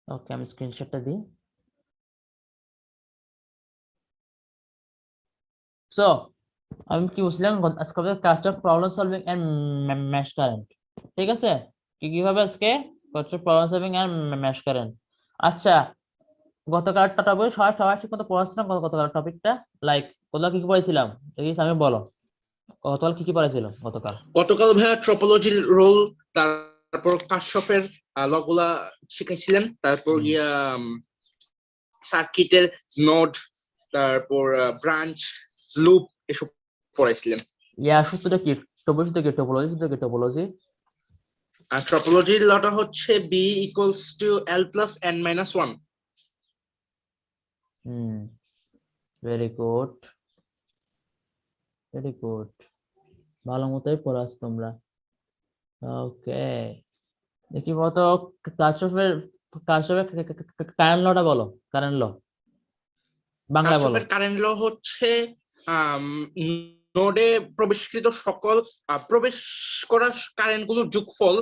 ওকে, আমি স্ক্রিনশটটা দিই। সো আমি কি বলছিলাম, আজকে আমাদের কাজটা problem solving and mesh current. ঠিক আছে, কিভাবে আজকে কাজটা problem solving and mesh current. আচ্ছা, গতকাল টপিক সবাই সবাই ঠিক মতো পড়াচ্ছিলাম। গতকাল টপিকটা লাইক কোথাও কি কি পড়েছিলাম দেখি, আমি বলো গতকাল কি কি পড়েছিল গতকাল? গতকাল ভাইয়া ট্রপোলজির রোল, তারপর কারশফের লগুলা শিখাইছিলেন, তারপর হুম। গিয়া সার্কিটের নোড, তারপর ব্রাঞ্চ, লুপ এসব পড়াইছিলেন। ইয়া সূত্রটা কি? টপোলজি সূত্র কি? টপোলজি সূত্র কি? টপোলজি। আর ট্রপোলজির লটা হচ্ছে B equals to L plus N minus one. Hmm, very good, very good, ভালো মতোই পড়াচ্ছ তোমরা। ওকে, দেখি বলতো কার্শফের কার্শফের কারেন্ট লটা বলো, কারেন্ট ল বাংলায় বলো। কারশফের কারেন্ট ল হচ্ছে নোডে প্রবেশকৃত সকল প্রবেশ করা কারেন্ট গুলোর যোগফল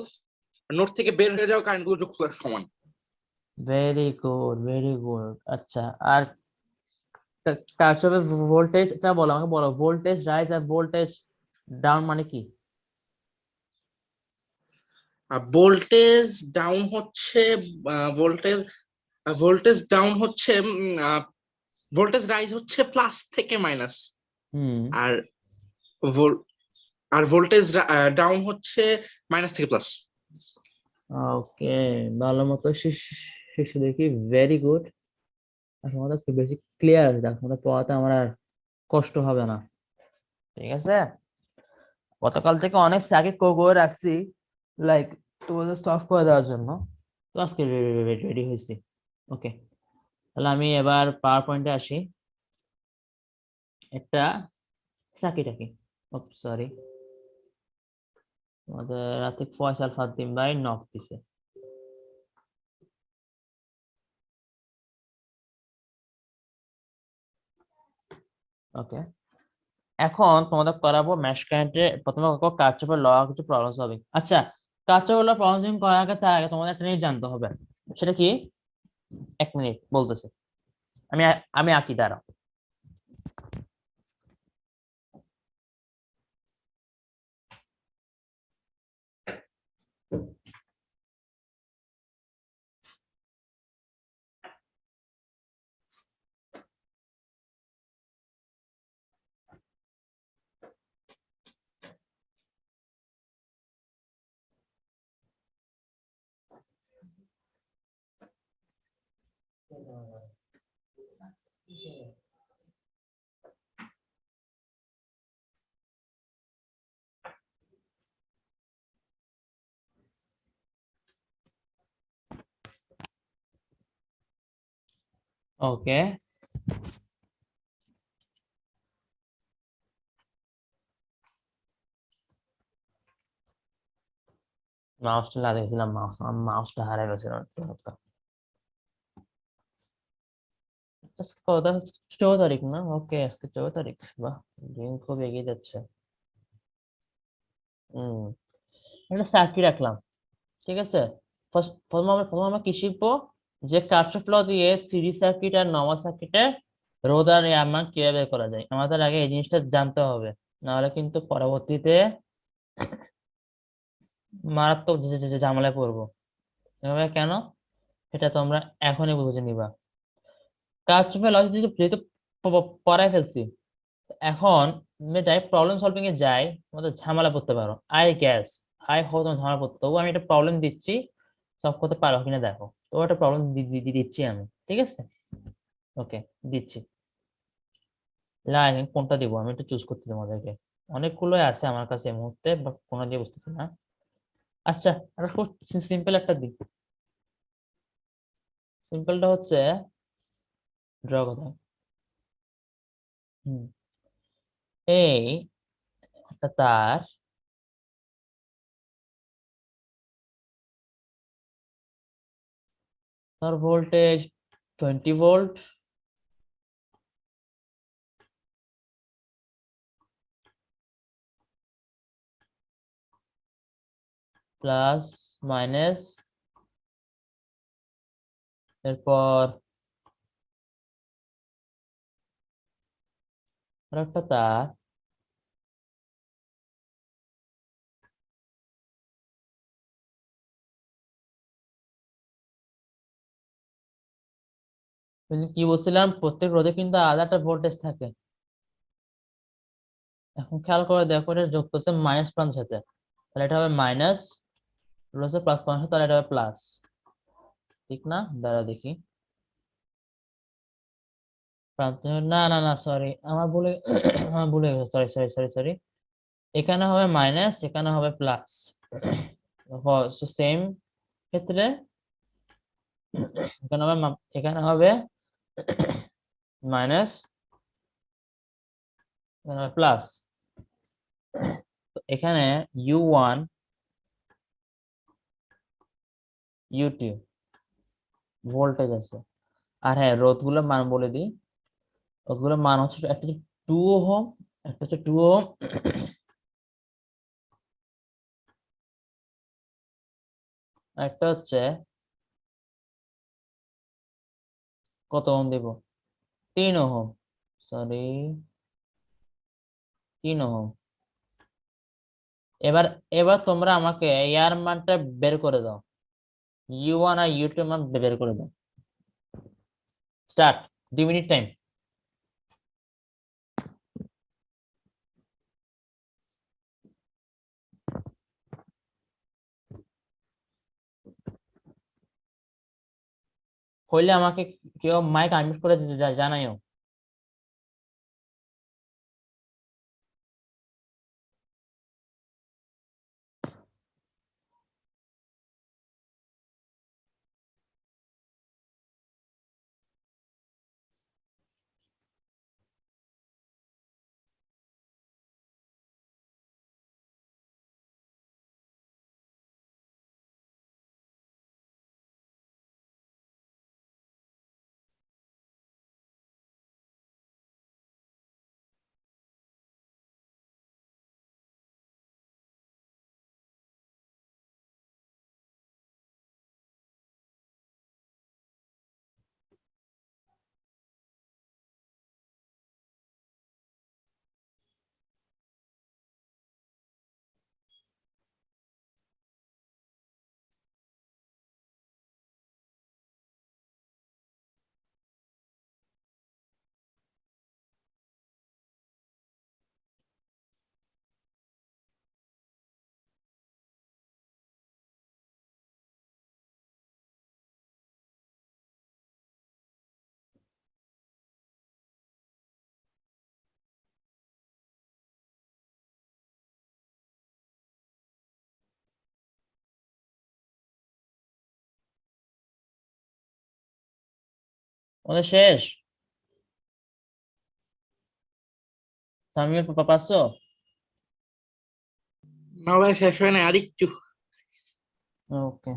নোড থেকে বের হয়ে যাওয়া কারেন্ট গুলোর যোগফলের সমান। Very good, very good. আচ্ছা, আর কার্শফের ভোল্টেজটা বলো, আমাকে বলো ভোল্টেজ রাইজ আর ভোল্টেজ ডাউন মানে কি? ভোল্টেজ ডাউন হচ্ছে ভোল্টেজ ভোল্টেজ ডাউন হচ্ছে ভোল্টেজ রাইজ হচ্ছে প্লাস থেকে মাইনাস, হুম। আর ভোল- আর ভোল্টেজ ডাউন হচ্ছে মাইনাস থেকে প্লাস। ওকে, ভালো মতো শিশু দেখি, ভেরি গুড। আর তোমাদের বেশি ক্লিয়ার আছে, দেখো তোমাদের পড়াতে আমার আর কষ্ট হবে না। ঠিক আছে, গতকাল থেকে অনেক সার্কিট করে রাখছি লাইক তোমাদের সলভ করে দেওয়ার জন্য। তো আজকে রেডি হয়েছি। ওকে, তাহলে আমি এবার পাওয়ার পয়েন্টে আসি। একটা সার্কিট আঁকি। সরি, তোমাদের রাতে ফয়সাল ফাদ্দিম ভাই নক দিছে। ওকে, এখন তোমাদের করাবো ম্যাশ কারেন্টে। প্রথমে কারচুপের ল কিছু প্রবলেম সলভিং। আচ্ছা, কারচুপের ল প্রবলেম সলভিং করার আগে তার আগে তোমাদের একটা জিনিস জানতে হবে। সেটা কি? এক মিনিট বলতেছে। আমি আমি আঁকি, দাঁড়াও। ওকে, মাউসটা লাগিয়েছিলাম, মাউসটা হারিয়ে গেছিল একটু হালকা। আজকে কত তারিখ? 14 তারিখ না? ওকে, আজকে 14 তারিখ। বাহ, দিন খুব এগিয়ে যাচ্ছে। হম, একটা সার্কিট রাখলাম। ঠিক আছে, প্রথমে আমরা কি শিখবো? যে কার্চফ ল দিয়ে সিরিজ সার্কিট আর নর্মাল সার্কিটে রোধ আর এর মান কিভাবে বের করা যায়, আমাদের আগে এই জিনিসটা জানতে হবে। নাহলে কিন্তু পরবর্তীতে মারাত্মক ঝামেলায় পড়বো। এভাবে কেন, সেটা তোমরা এখনই বুঝে নিবা। কার্চফের ল যেহেতু পড়ায় ফেলছি, এখন ডাইরেক্ট প্রবলেম সলভিং এ যাই, তোমাদের ঝামেলা পড়তে পারো আই গ্যাস। আই হোপ তোমার ঝামেলা পড়তে, তবু আমি একটা প্রবলেম দিচ্ছি, সলভ করতে পারো কিনা দেখো। তো একটা প্রবলেম দিচ্ছি আমি, ঠিক আছে? ওকে, দিচ্ছি। লাইন কোনটা দিব আমি একটু চুজ করতে তোমাদেরকে। অনেকগুলোই আছে আমার কাছে এই মুহূর্তে, বাট কোনটা দিয়ে বুঝতেছি না। আচ্ছা, একটা খুব সিম্পল একটা দিই। সিম্পলটা হচ্ছে ড্র কথা। হুম, এই একটা তার, তার ভোল্টেজ 20 ভোল্ট, প্লাস মাইনাস এরপর আরেকটা তার, কিন্তু কি বলছিলাম, প্রত্যেক রোধে কিন্তু আলাদা একটা ভোল্টেজ থাকে। এখন খেয়াল করে দেখো, এটা যোগ করছে মাইনাস প্রান্তের সাথে, তাহলে এটা হবে মাইনাস, রয়েছে প্লাস প্রান্তের সাথে, তাহলে এটা হবে প্লাস, ঠিক না? দাঁড়া দেখি, প্রান্ত, না না না সরি, আমার ভুলে আমার ভুলে গেছে, সরি সরি সরি সরি, এখানে হবে মাইনাস, এখানে হবে প্লাস, সেম ক্ষেত্রে এখানে হবে মাইনাস, এখানে হবে প্লাস। তো এখানে U1 U2 ভোল্টেজ আছে। আর হ্যাঁ, রোধগুলোর মান বলে দিই, রোধগুলোর মান হচ্ছে, একটা হচ্ছে 2 ওহম, একটা হচ্ছে 2 ওহম, একটা হচ্ছে কত ওহম দিব, 3 ওহম, সরি 3 ওহম। এবার এবার তোমরা আমাকে এর মানটা বের করে দাও, U1 আর U2 মান বের করে দাও। Start, 2 minute time. হইলে আমাকে কেউ মাইক আনমিউট করে জানাইও। আমাদের শেষ, সামিউল পাচ্ছো? না ভাই, শেষ হয় না, আরেকটু। ওকে।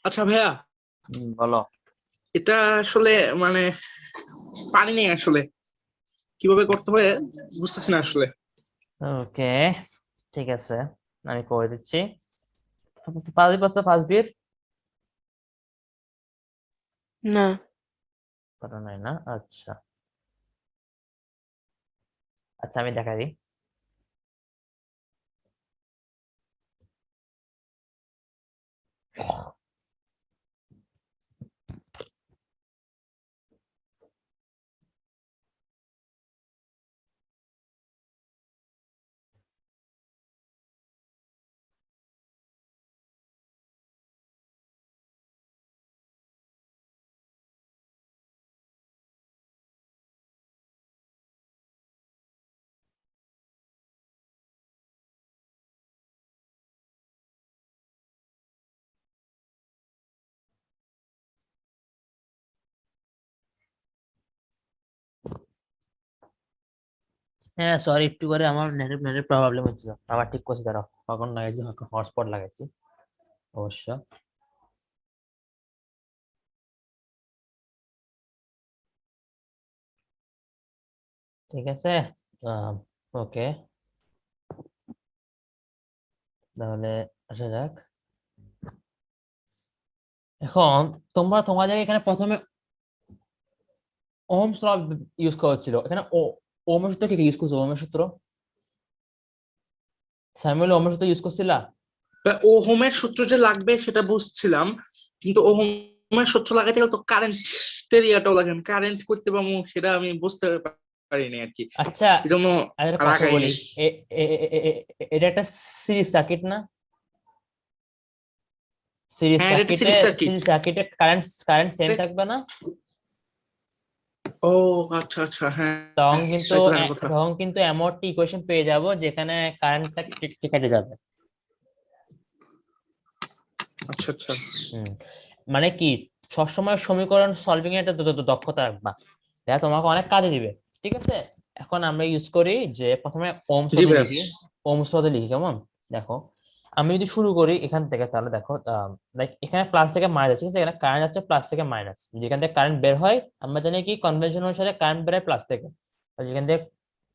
আচ্ছা ভাইয়া, বলো। এটা আসলে মানে পানি নেই আসলে, কিভাবে করতে হয় বুঝতেছি না আসলে। ওকে, ঠিক আছে, আমি করে দিচ্ছি। ফাজিল পারছো ফাজবির? না। পারো নাই না, আচ্ছা আচ্ছা আমি দেখা দিই। হ্যাঁ সরি, একটু করে আমার নেটের নেটের প্রবলেম হচ্ছিল, আবার ঠিক করছি, দাঁড়াও কখন লাগাইছি, হটস্পট লাগাইছি অবশ্য। ঠিক আছে, ওকে, তাহলে আসা যাক। এখন তোমরা তোমাদের এখানে প্রথমে ওহমস ল ইউজ করা হচ্ছিল, এখানে ওহমের সূত্র কি ইউজ করছো? ওহমের সূত্র, স্যামুয়েল ওহমের সূত্র ইউজ করছিলা? ওহমের সূত্র যে লাগবে সেটা বুঝছিলাম, কিন্তু ওহমের সূত্র লাগাইতে গেলে তো কারেন্টের ইয়াটাও লাগে, কারেন্ট করতে পারবো সেটা আমি বুঝতে পারিনি আর কি, আচ্ছা, এই জন্য আমি একটা আর কথা বলি, আগাইনি। এটা একটা সিরিজ সার্কিট না? সিরিজ হ্যাঁ, এটা একটা সার্কিটে, সিরিজ সার্কিট। সিরিজ সার্কিটে কারেন্ট কারেন্ট সেম থাকবে না? ও আচ্ছা আচ্ছা, হ্যাঁ তখন হ্যাঁ, কিন্তু সেটাই তো দেখার কথা। তখন কিন্তু এমন একটা ইকুয়েশন পেয়ে যাব যেখানে কারেন্টটা কেটে যাবে। আচ্ছা আচ্ছা। হুম, মানে কি, সবসময় সমীকরণ সলভিং এর একটা দক্ষতা রাখবা, এটা তোমাকে অনেক কাজে দিবে। ঠিক আছে, এখন আমরা ইউজ করি যে প্রথমে ওহমস জি সূত্র ভাইয়া। লিখি। ওহমস সূত্র লিখি কেমন, দেখো আমি যদি শুরু করি এখান থেকে, তাহলে দেখো লাইক এখানে প্লাস থেকে মাইনাস, ঠিক আছে, এখানে কারেন্ট যাচ্ছে প্লাস থেকে মাইনাস, যেখান থেকে কারেন্ট বের হয় আমরা জানি কি কনভেনশন অনুসারে কারেন্ট বের হয় প্লাস থেকে, আর যেখান থেকে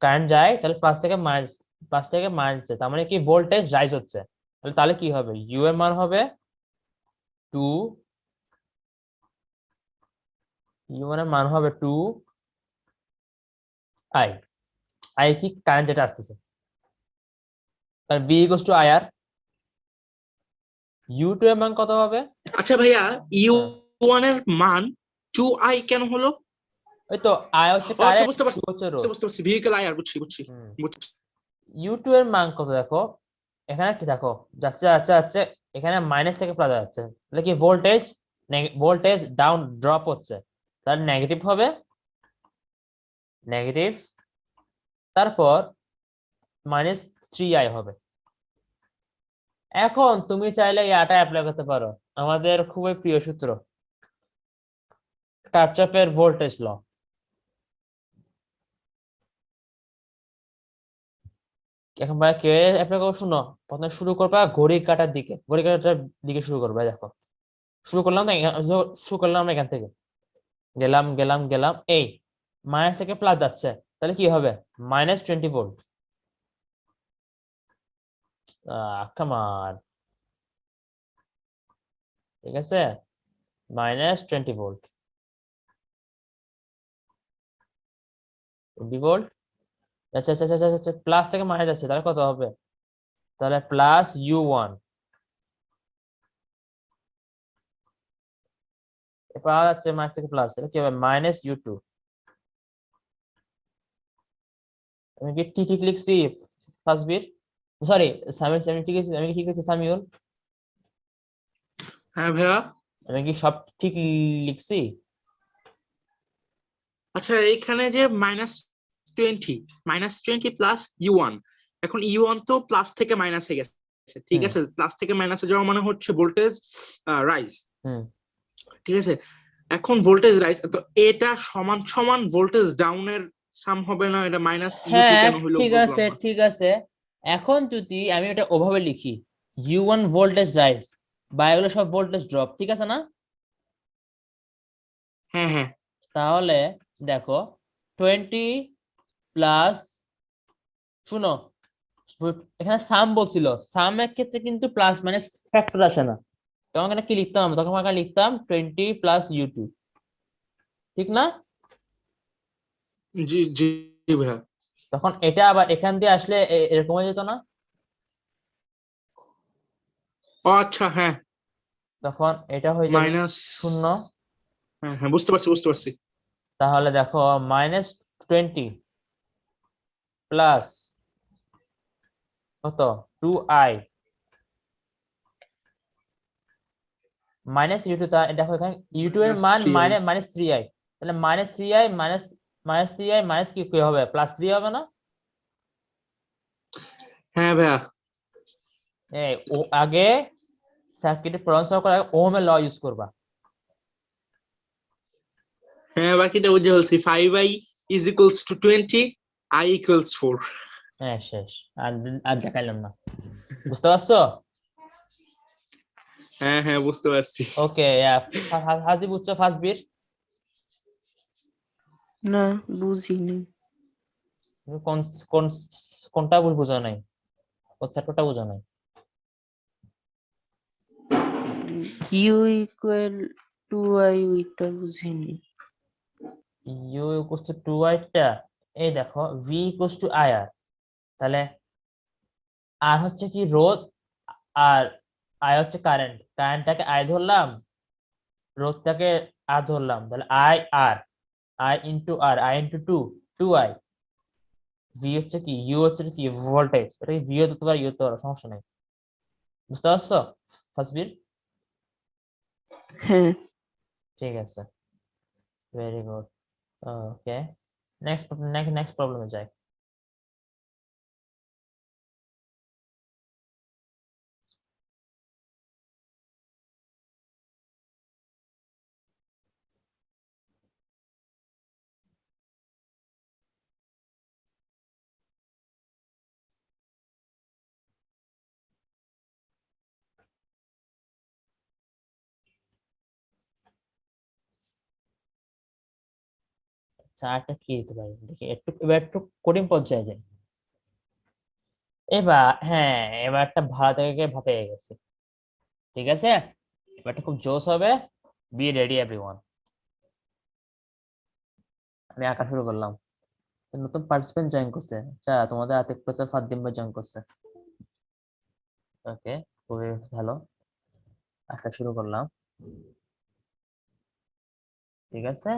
কারেন্ট যায় তাহলে প্লাস থেকে মাইনাস, প্লাস থেকে মাইনাস, তার মানে কি ভোল্টেজ রাইজ হচ্ছে, তাহলে তাহলে কি হবে, ইউ এর মান হবে 2, ইউ এর মান হবে 2 আই, আই কি কারেন্ট যেটা আসতেছে, তাহলে B equals to I R, U two এর মান কত হবে? আচ্ছা ভাইয়া, ইউ হ্যাঁ, ওয়ান এর মান 2i কেন হলো? ওই তো আই হচ্ছে ও আচ্ছা, কারেন্ট, বুঝতে ইউ পারছি হচ্ছে রোধ। বুঝতে পারছি, ভেহিকেল আই আর, বুঝছি বুঝছি হুম, বুঝছি। ইউ টু এর মান কত দেখো, এখানে কি দেখো, যাচ্ছে যাচ্ছে যাচ্ছে, এখানে মাইনাস থেকে প্লাস যাচ্ছে, তাহলে কি ভোল্টেজ, ভোল্টেজ ডাউন ড্রপ হচ্ছে, তাহলে নেগেটিভ হবে, নেগেটিভ, তারপর -3i হবে। এখন তুমি চাইলে এটা অ্যাপ্লাই করতে পারো, আমাদের খুবই প্রিয় সূত্র, কারচপের ভোল্টেজ ল। এখন ভাই কে অ্যাপ্লাই করবো শুনো, প্রথমে শুরু করবা ঘড়ির কাঁটার দিকে, ঘড়ির কাঁটার দিকে শুরু করবা, দেখো শুরু করলাম না শুরু করলাম না এখান থেকে, গেলাম গেলাম গেলাম, এই মাইনাস থেকে প্লাস যাচ্ছে, তাহলে কি হবে, -20 ভোল্ট। কামান, ঠিক আছে, -20 ভোল্ট, 20 ভোল্ট, আচ্ছা আচ্ছা আচ্ছা আচ্ছা, প্লাস থেকে মাইনাস যাচ্ছে, তাহলে কত হবে, তাহলে প্লাস U1, পাওয়া যাচ্ছে মাইনাস থেকে প্লাস, তাহলে কি হবে -U2। আমি কি ঠিক ঠিক লিখছি ফার্স্ট বিট? সরি, সামিউল, আমি ঠিক আছে, আমি কি ঠিক আছে সামিউল? হ্যাঁ ভাইয়া। আমি কি সব ঠিক লিখছি? আচ্ছা, এইখানে যে -20, -20 প্লাস ইউ ওয়ান, এখন ইউ ওয়ান তো প্লাস থেকে মাইনাসে গেছে, ঠিক হুম আছে, প্লাস থেকে মাইনাসে যাওয়া মানে হচ্ছে ভোল্টেজ রাইজ, হুম, ঠিক আছে। এখন ভোল্টেজ রাইজ তো এটা সমান সমান ভোল্টেজ ডাউনের সাম হবে না? এটা -U2 হ্যাঁ কেন হইলো ঠিক বুঝলাম আছে না। ঠিক আছে, এখন যদি আমি এটা ওভাবে লিখি, U1 ভোল্টেজ রাইজ বা এগুলো সব ভোল্টেজ ড্রপ, ঠিক আছে না? হ্যাঁ হ্যাঁ। তাহলে দেখো 20 প্লাস, শুনো এখানে সাম বলছিল, সামের ক্ষেত্রে কিন্তু প্লাস মাইনাস ফ্যাক্টর আসে না, তখন এখানে কি লিখতাম আমরা? তখন আমরা লিখতাম 20 প্লাস U2, ঠিক না? জি জি জি ভাইয়া। তখন এটা আবার এখান দিয়ে আসলে এরকম হয়ে যেত না? ও আচ্ছা, হ্যাঁ। তখন এটা হয়ে যাবে মাইনাস। 0। হ্যাঁ হ্যাঁ, বুঝতে পারছি বুঝতে পারছি। তাহলে দেখো -20 প্লাস কত, 2i মাইনাস U2, দেখো এখানে U2 এর মাইনাস মান থ্রি আই মাইনাস 3i, তাহলে -3i মাইনাস 3i মাইনাস কি কি হবে, +3 হবে না? হ্যাঁ ভাইয়া। এই ও আগে সার্কিটের প্রবলেম সলভ করার আগে ওহমের ল ইউজ করবা। হ্যাঁ, বাকিটা বুঝে ফেলছি। 5i is equals to 20, i equals 4। হ্যাঁ শেষ। আর আর দেখাইলাম না, বুঝতে পারছো? হ্যাঁ হ্যাঁ, বুঝতে পারছি। ওকে, হাজি বুঝছো ফার্স্ট বিট? না, বুঝিনি। কোন কোন কোনটা বুঝো নাই? কোন চ্যাপ্টারটা বুঝো নাই? ইউ ইকুয়াল টু আই, ওইটা বুঝিনি। ইউ ইকুয়ালস টু 2i টা, এই দেখো ভি ইকুয়ালস টু আইআর, তাহলে আর হচ্ছে কি রোধ, আর আই হচ্ছে কারেন্ট, কারেন্টটাকে আই ধরলাম, রোধটাকে আর ধরলাম, তাহলে I R, I into R, I into 2 2i, V হচ্ছে কি, ইউ হচ্ছে কি ভোল্টেজ, এটা কি ভিও ধরতে পারো ইউ ধরতে পারো, সমস্যা নেই। বুঝতে পারছো ফার্স্ট বিট? হ্যাঁ। ঠিক আছে, ভেরি গুড। ওকে, নেক্সট নেক্সট নেক্সট প্রবলেমে যাই। চারটা কি দিতে পারি দেখি, এবার একটু কঠিন পর্যায়ে যাই। এবার হ্যাঁ, এবার একটা ভালো থেকে ভাবে গেছে, ঠিক আছে? এবারটা খুব জোস হবে, বি রেডি এভরিওয়ান। আমি আঁকা শুরু করলাম, তো নতুন পার্টিসিপেন্ট জয়েন করছে, আচ্ছা তোমাদের আতিক প্রচার ফাদ্দিম ভাই জয়েন করছে। ওকে, খুবই ভালো। আঁকা শুরু করলাম, ঠিক আছে?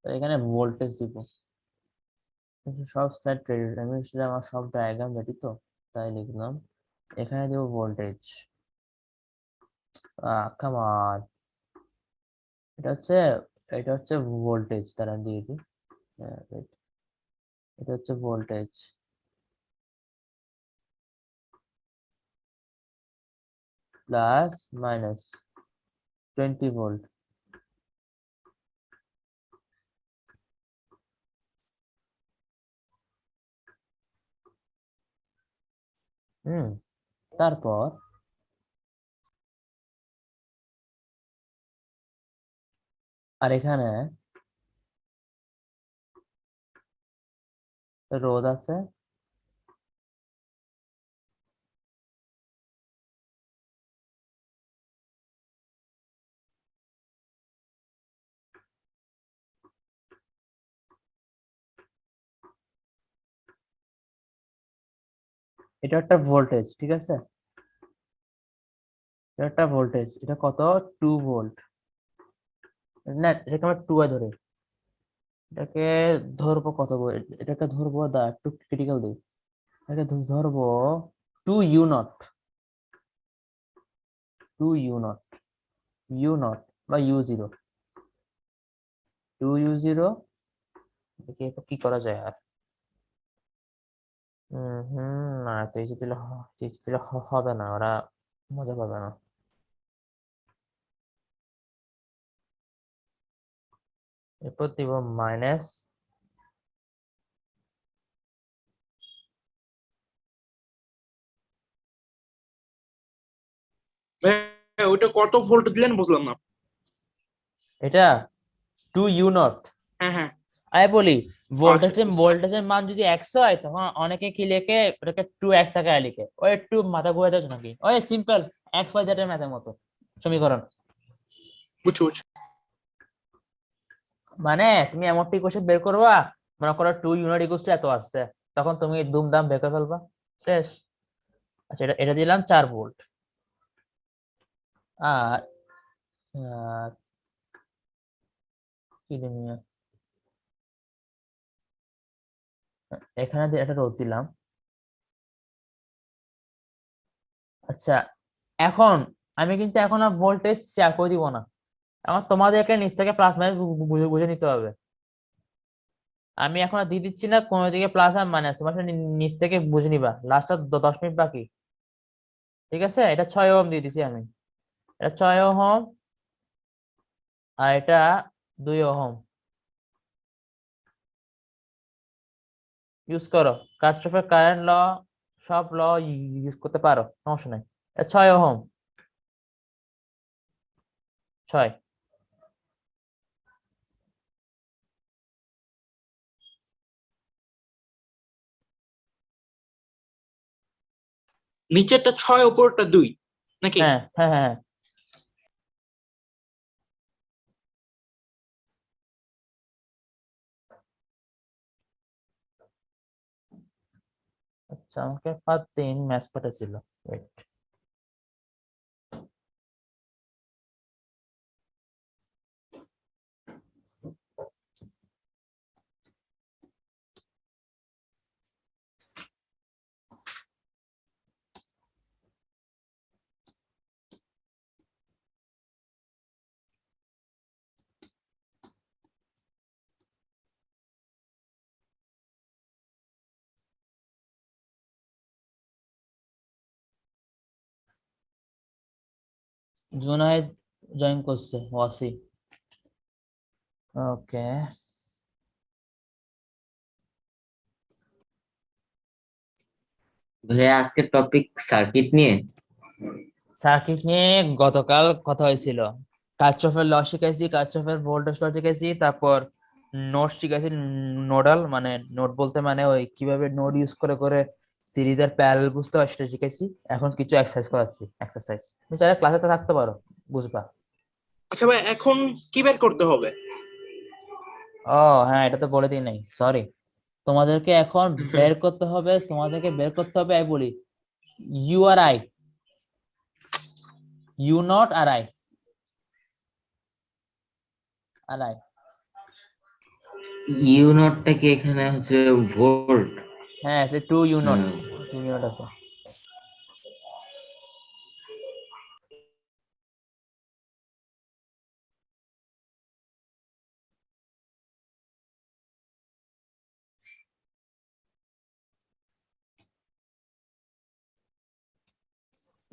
তো এখানে ভোল্টেজ দিব, কিন্তু সব স্লাইড রেডি, আমি সেটা আমার সব ডায়াগ্রাম রেডি, তো তাই লিখলাম। এখানে দেব ভোল্টেজ, কাম অন, এটা হচ্ছে, এটা হচ্ছে ভোল্টেজ, তারা দিয়ে দিই। wait, এটা হচ্ছে ভোল্টেজ প্লাস মাইনাস 20 ভোল্ট। হুম, তারপর আর এখানে রোধ আছে, এটা একটা ভোল্টেজ, ঠিক আছে? এটা একটা ভোল্টেজ, এটা কত, 2 ভোল্ট। না, এটাকে আমরা 2 ধরে, এটাকে ধরবো কত এটাকে ধরবো, একটু ক্রিটিক্যাল দিই, এটাকে ধরবো 2u0, 2u0, u0 বা u0, 2u0। দেখি এটা কি করা যায় আর। না, তো এই যে দিলে হবে না, ওরা মজা পাবে না। এরপর দিব মাইনাস, ভাইয়া, ওইটা কত ভোল্ট দিলেন বুঝলাম না। এটা 2u0। হ্যাঁ। আমি বলি আচ্ছা ঠিক আছে। ভোল্টেজের মান যদি 100 হয় তখন অনেকে কি লেখে ওটাকে 2x টাকায় লিখে। ওই একটু মাথা ঘুরে যাচ্ছে নাকি? ওই সিম্পল এক্স ওয়াই জেড এর ম্যাথের মতো সমীকরণ। বুঝছি। মানে তুমি এমন একটি কোশ্চেন বের করবা, মনে করো 2u0 ইকুয়ালস টু এত আসছে, তখন তুমি দুমদাম বের করে ফেলবা, শেষ। আচ্ছা, এটা এটা দিলাম 4 ভোল্ট। আর আহ, কি দিলাম, এখানে একটা রোধ দিলাম। আচ্ছা, এখন আমি কিন্তু এখন আর ভোল্টেজ শেয়ার করে দিব না, এখন তোমাদেরকে নিচ থেকে প্লাস মাইনাস বুঝে বুঝে নিতে হবে। আমি এখন আর দিয়ে দিচ্ছি না কোনো দিকে প্লাস আর মাইনাস, তোমার শুধু নিচ থেকে বুঝে নিবা। লাস্ট 10 মিনিট বাকি, ঠিক আছে? এটা 6 ওহম দিয়ে দিছি আমি, এটা 6 ওহম, আর এটা 2 ওহম। ইউজ করো কারশফের কারেন্ট ল, সব ল ইউজ করতে পারো, সমস্যা নাই। এটা 6 ওহম, 6। নিচেরটা 6, উপরটা 2 নাকি? হ্যাঁ। আচ্ছা, আমাকে ফাতিন ম্যাচ পাঠাছিল, ওয়েট। জুনায়েদ জয়েন করছে, ওয়াসি। ওকে, ভাইয়া আজকের টপিক সার্কিট নিয়ে। সার্কিট নিয়ে গতকাল কথা হয়েছিল। কার্চফের ল শিখাইছি, কার্চফের ভোল্টেজ ল শিখাইছি, তারপর নোড শিখাইছি। নোডাল মানে নোড বলতে মানে ওই কিভাবে নোড ইউজ করে করে সিরিজ আর প্যারালাল বুঝতে হয় সেটা শিখাইছি। এখন কিছু এক্সারসাইজ করাচ্ছি, এক্সারসাইজ তুমি চাইলে ক্লাসে থাকতে পারো, বুঝবা। আচ্ছা ভাই, এখন কি বের করতে হবে? ও হ্যাঁ, এটা তো বলে দিই নাই, সরি। তোমাদেরকে এখন বের করতে হবে, আমি বলি U R I, U R I. U নটটা কি এখানে হচ্ছে ভোল্ট? হ্যাঁ, 2u0, 2u0 আছে।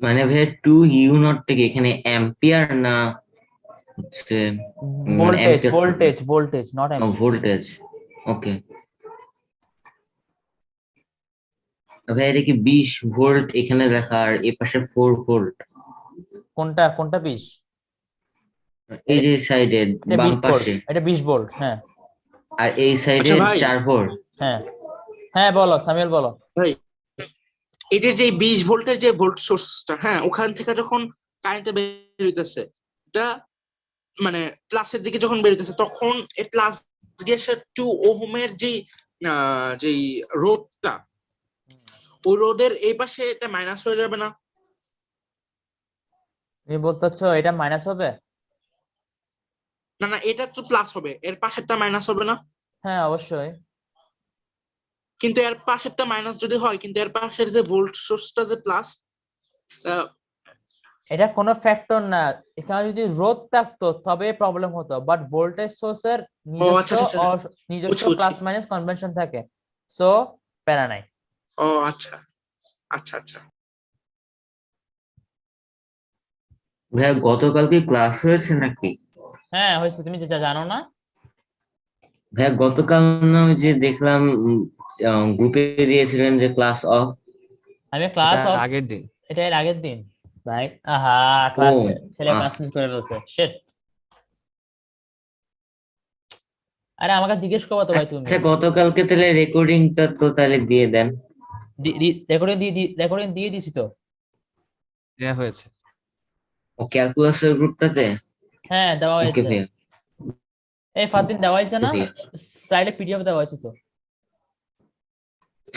মানে ভাইয়া টু ইউ নটটা কি এখানে অ্যাম্পিয়ার না হচ্ছে মানে voltage ampere voltage voltage not ampere. Voltage? Okay ভাইয়া, এটা কি 20 ভোল্ট এখানে লেখা আর এ পাশে 4 ভোল্ট? কোনটা কোনটা 20? এই যে সাইডে এটা বাম 20 ভোল্ট, পাশে, এটা 20 ভোল্ট, হ্যাঁ। আর এই সাইডে আচ্ছা ভাই, 4 ভোল্ট। হ্যাঁ হ্যাঁ, বলো সামিউল, বলো। ভাই এই যে 20 ভোল্টের যে ভোল্ট সোর্সটা, হ্যাঁ, ওখান থেকে যখন কারেন্টটা বের হইতেছে, এটা মানে প্লাসের দিকে যখন বের হইতেছে, তখন এই প্লাস গিয়ে 2 ওহমের যেই রোধটা, ওই রোধের এই পাশে এটা মাইনাস হয়ে যাবে না? তুমি বলতে চাচ্ছো এটা মাইনাস হবে? না না, এটা তো প্লাস হবে, এর পাশেরটা মাইনাস হবে না? হ্যাঁ, অবশ্যই। কিন্তু এর পাশেরটা মাইনাস যদি হয়, কিন্তু এর পাশের যে ভোল্ট সোর্সটা যে প্লাস। এটা কোনো ফ্যাক্টর না, এখানে যদি রোধ থাকতো তবে প্রবলেম হতো, বাট ভোল্টেজ সোর্সের ও নিজস্ব আচ্ছা আচ্ছা আচ্ছা, নিজস্ব বুঝছি বুঝছি। প্লাস মাইনাস কনভেনশন থাকে, সো প্যারা নাই। ও আচ্ছা আচ্ছা আচ্ছা। ভাইয়া গতকাল কি ক্লাস হয়েছে নাকি? হ্যাঁ হয়েছে, তুমি যেটা জানো না। ভাইয়া গতকাল না ওই যে দেখলাম গ্রুপে দিয়েছিলেন যে ক্লাস অফ। আমি এটা ক্লাস অফ, আগের দিন। এটা এর আগের দিন। ভাই আহা, ও ক্লাস, ছেলে আহ ক্লাস মিস করে ফেলছে, শিট। আরে আমাকে জিজ্ঞেস করবো তো ভাই তুমি আচ্ছা গতকালকে তাহলে রেকর্ডিংটা তো তাহলে দিয়ে দেন। রেকর্ডিং দিয়ে দিছি তো। দেয়া হয়েছে। ও ক্যালকুলাসের গ্রুপটাতে। হ্যাঁ দেওয়া ওকে হয়েছে। ভাইয়া। এই ফারদিন দেওয়া হয়েছে না, ঠিক আছে। স্লাইডে পিডিএফ দেওয়া হয়েছে তো।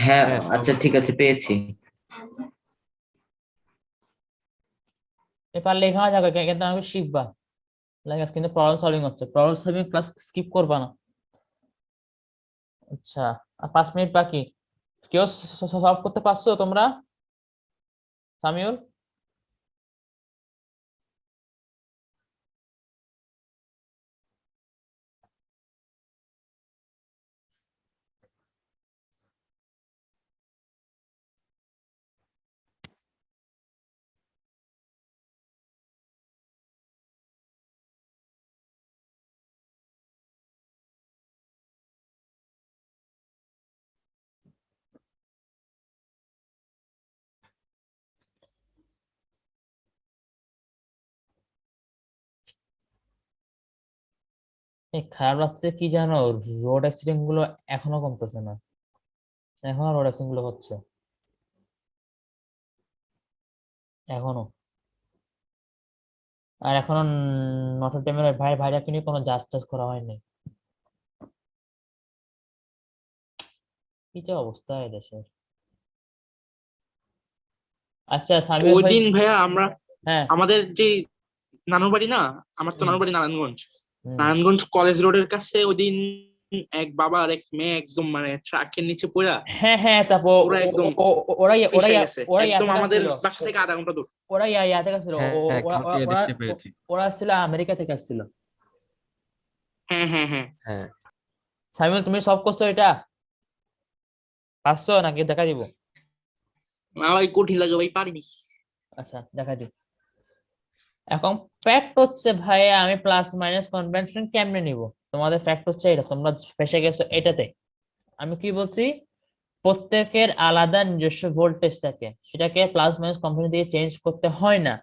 হ্যাঁ হ্যাঁ, আচ্ছা ঠিক আছে পেয়েছি। এবার লেখা যাবে কিন্তু আমাকে শিখবা, লাগে কিন্তু প্রবলেম সলভিং হচ্ছে, প্রবলেম সলভিং ক্লাস স্কিপ করবা না। আচ্ছা, আর 5 মিনিট বাকি। কেউ সলভ করতে পারছো তোমরা? সামিউল? এই খারাপ লাগছে কি জানো, রোড অ্যাক্সিডেন্ট গুলো এখনো কমতেছে না, এখনো রোড অ্যাক্সিডেন্ট গুলো হচ্ছে এখনো। আর এখনো নটর ডেমের ভাইরাকে নিয়ে কোনো জাজ টাজ করা হয়নি। কি যে অবস্থা এদেশের। আচ্ছা সামিউল ওই ভাই। দিন ভাইয়া আমরা হ্যাঁ। আমাদের যে নানুর বাড়ি না, আমার তো হুম, নানুর বাড়ি নারায়ণগঞ্জ, হুম। নারায়ণগঞ্জ কলেজ রোডের কাছে ওই দিন এক বাবা আর এক মেয়ে একদম মানে ট্রাকের নিচে পড়া হ্যাঁ হ্যাঁ, তারপর পুরা একদম ওরাই পিছায় গেছে, ওরাই একদম ইয়াতে আমাদের ছিল, বাসা থেকে আধা ঘন্টা দূর। ওরাই ইয়াতে ছিল, হ্যাঁ হ্যাঁ, কালকে দেখতে পেরেছি। ওরা ছিল আমেরিকা থেকে আসছিল। হ্যাঁ হ্যাঁ হ্যাঁ। হ্যাঁ, সামিউল তুমি সব করছো এটা? পারছো নাকি দেখা দিব? না ভাই কঠিন লাগে ভাই, পারিনি। আচ্ছা দেখা দিব। এখন ফ্যাক্ট হচ্ছে ভাই, আমি প্লাস মাইনাস কনভেনশন কেমনে নিব? তোমাদের ফ্যাক্ট হচ্ছে এটা, তোমরা ফেসে গেছো এটাতে। আমি কি বলছি, প্রত্যেকের আলাদা নিজস্ব ভোল্টেজ থাকে, সেটাকে প্লাস মাইনাস কনভেনশন দিয়ে চেঞ্জ করতে হয় না,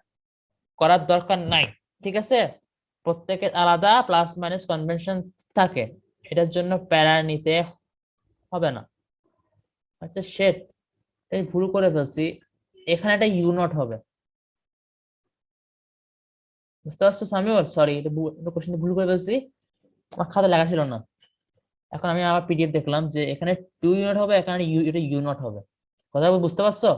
করার দরকার নাই। ঠিক আছে, প্রত্যেকের আলাদা প্লাস মাইনাস কনভেনশন থাকে, এটার জন্য প্যারা নিতে হবে না। আচ্ছা শেট, এই ভুল করে ফেলছি, এখানে একটা ইউ নট হবে। বুঝতে পারছো সামিউল? সরি, এটা কোশ্চেন ভুল করে ফেলছি, আমার খাতা লেখা ছিল না। এখন আমি আবার পিডিএফ দেখলাম যে এখানে 2 ইউনিট হবে, এখানে এটা ইউ নট হবে। কথা বুঝতে পারছো?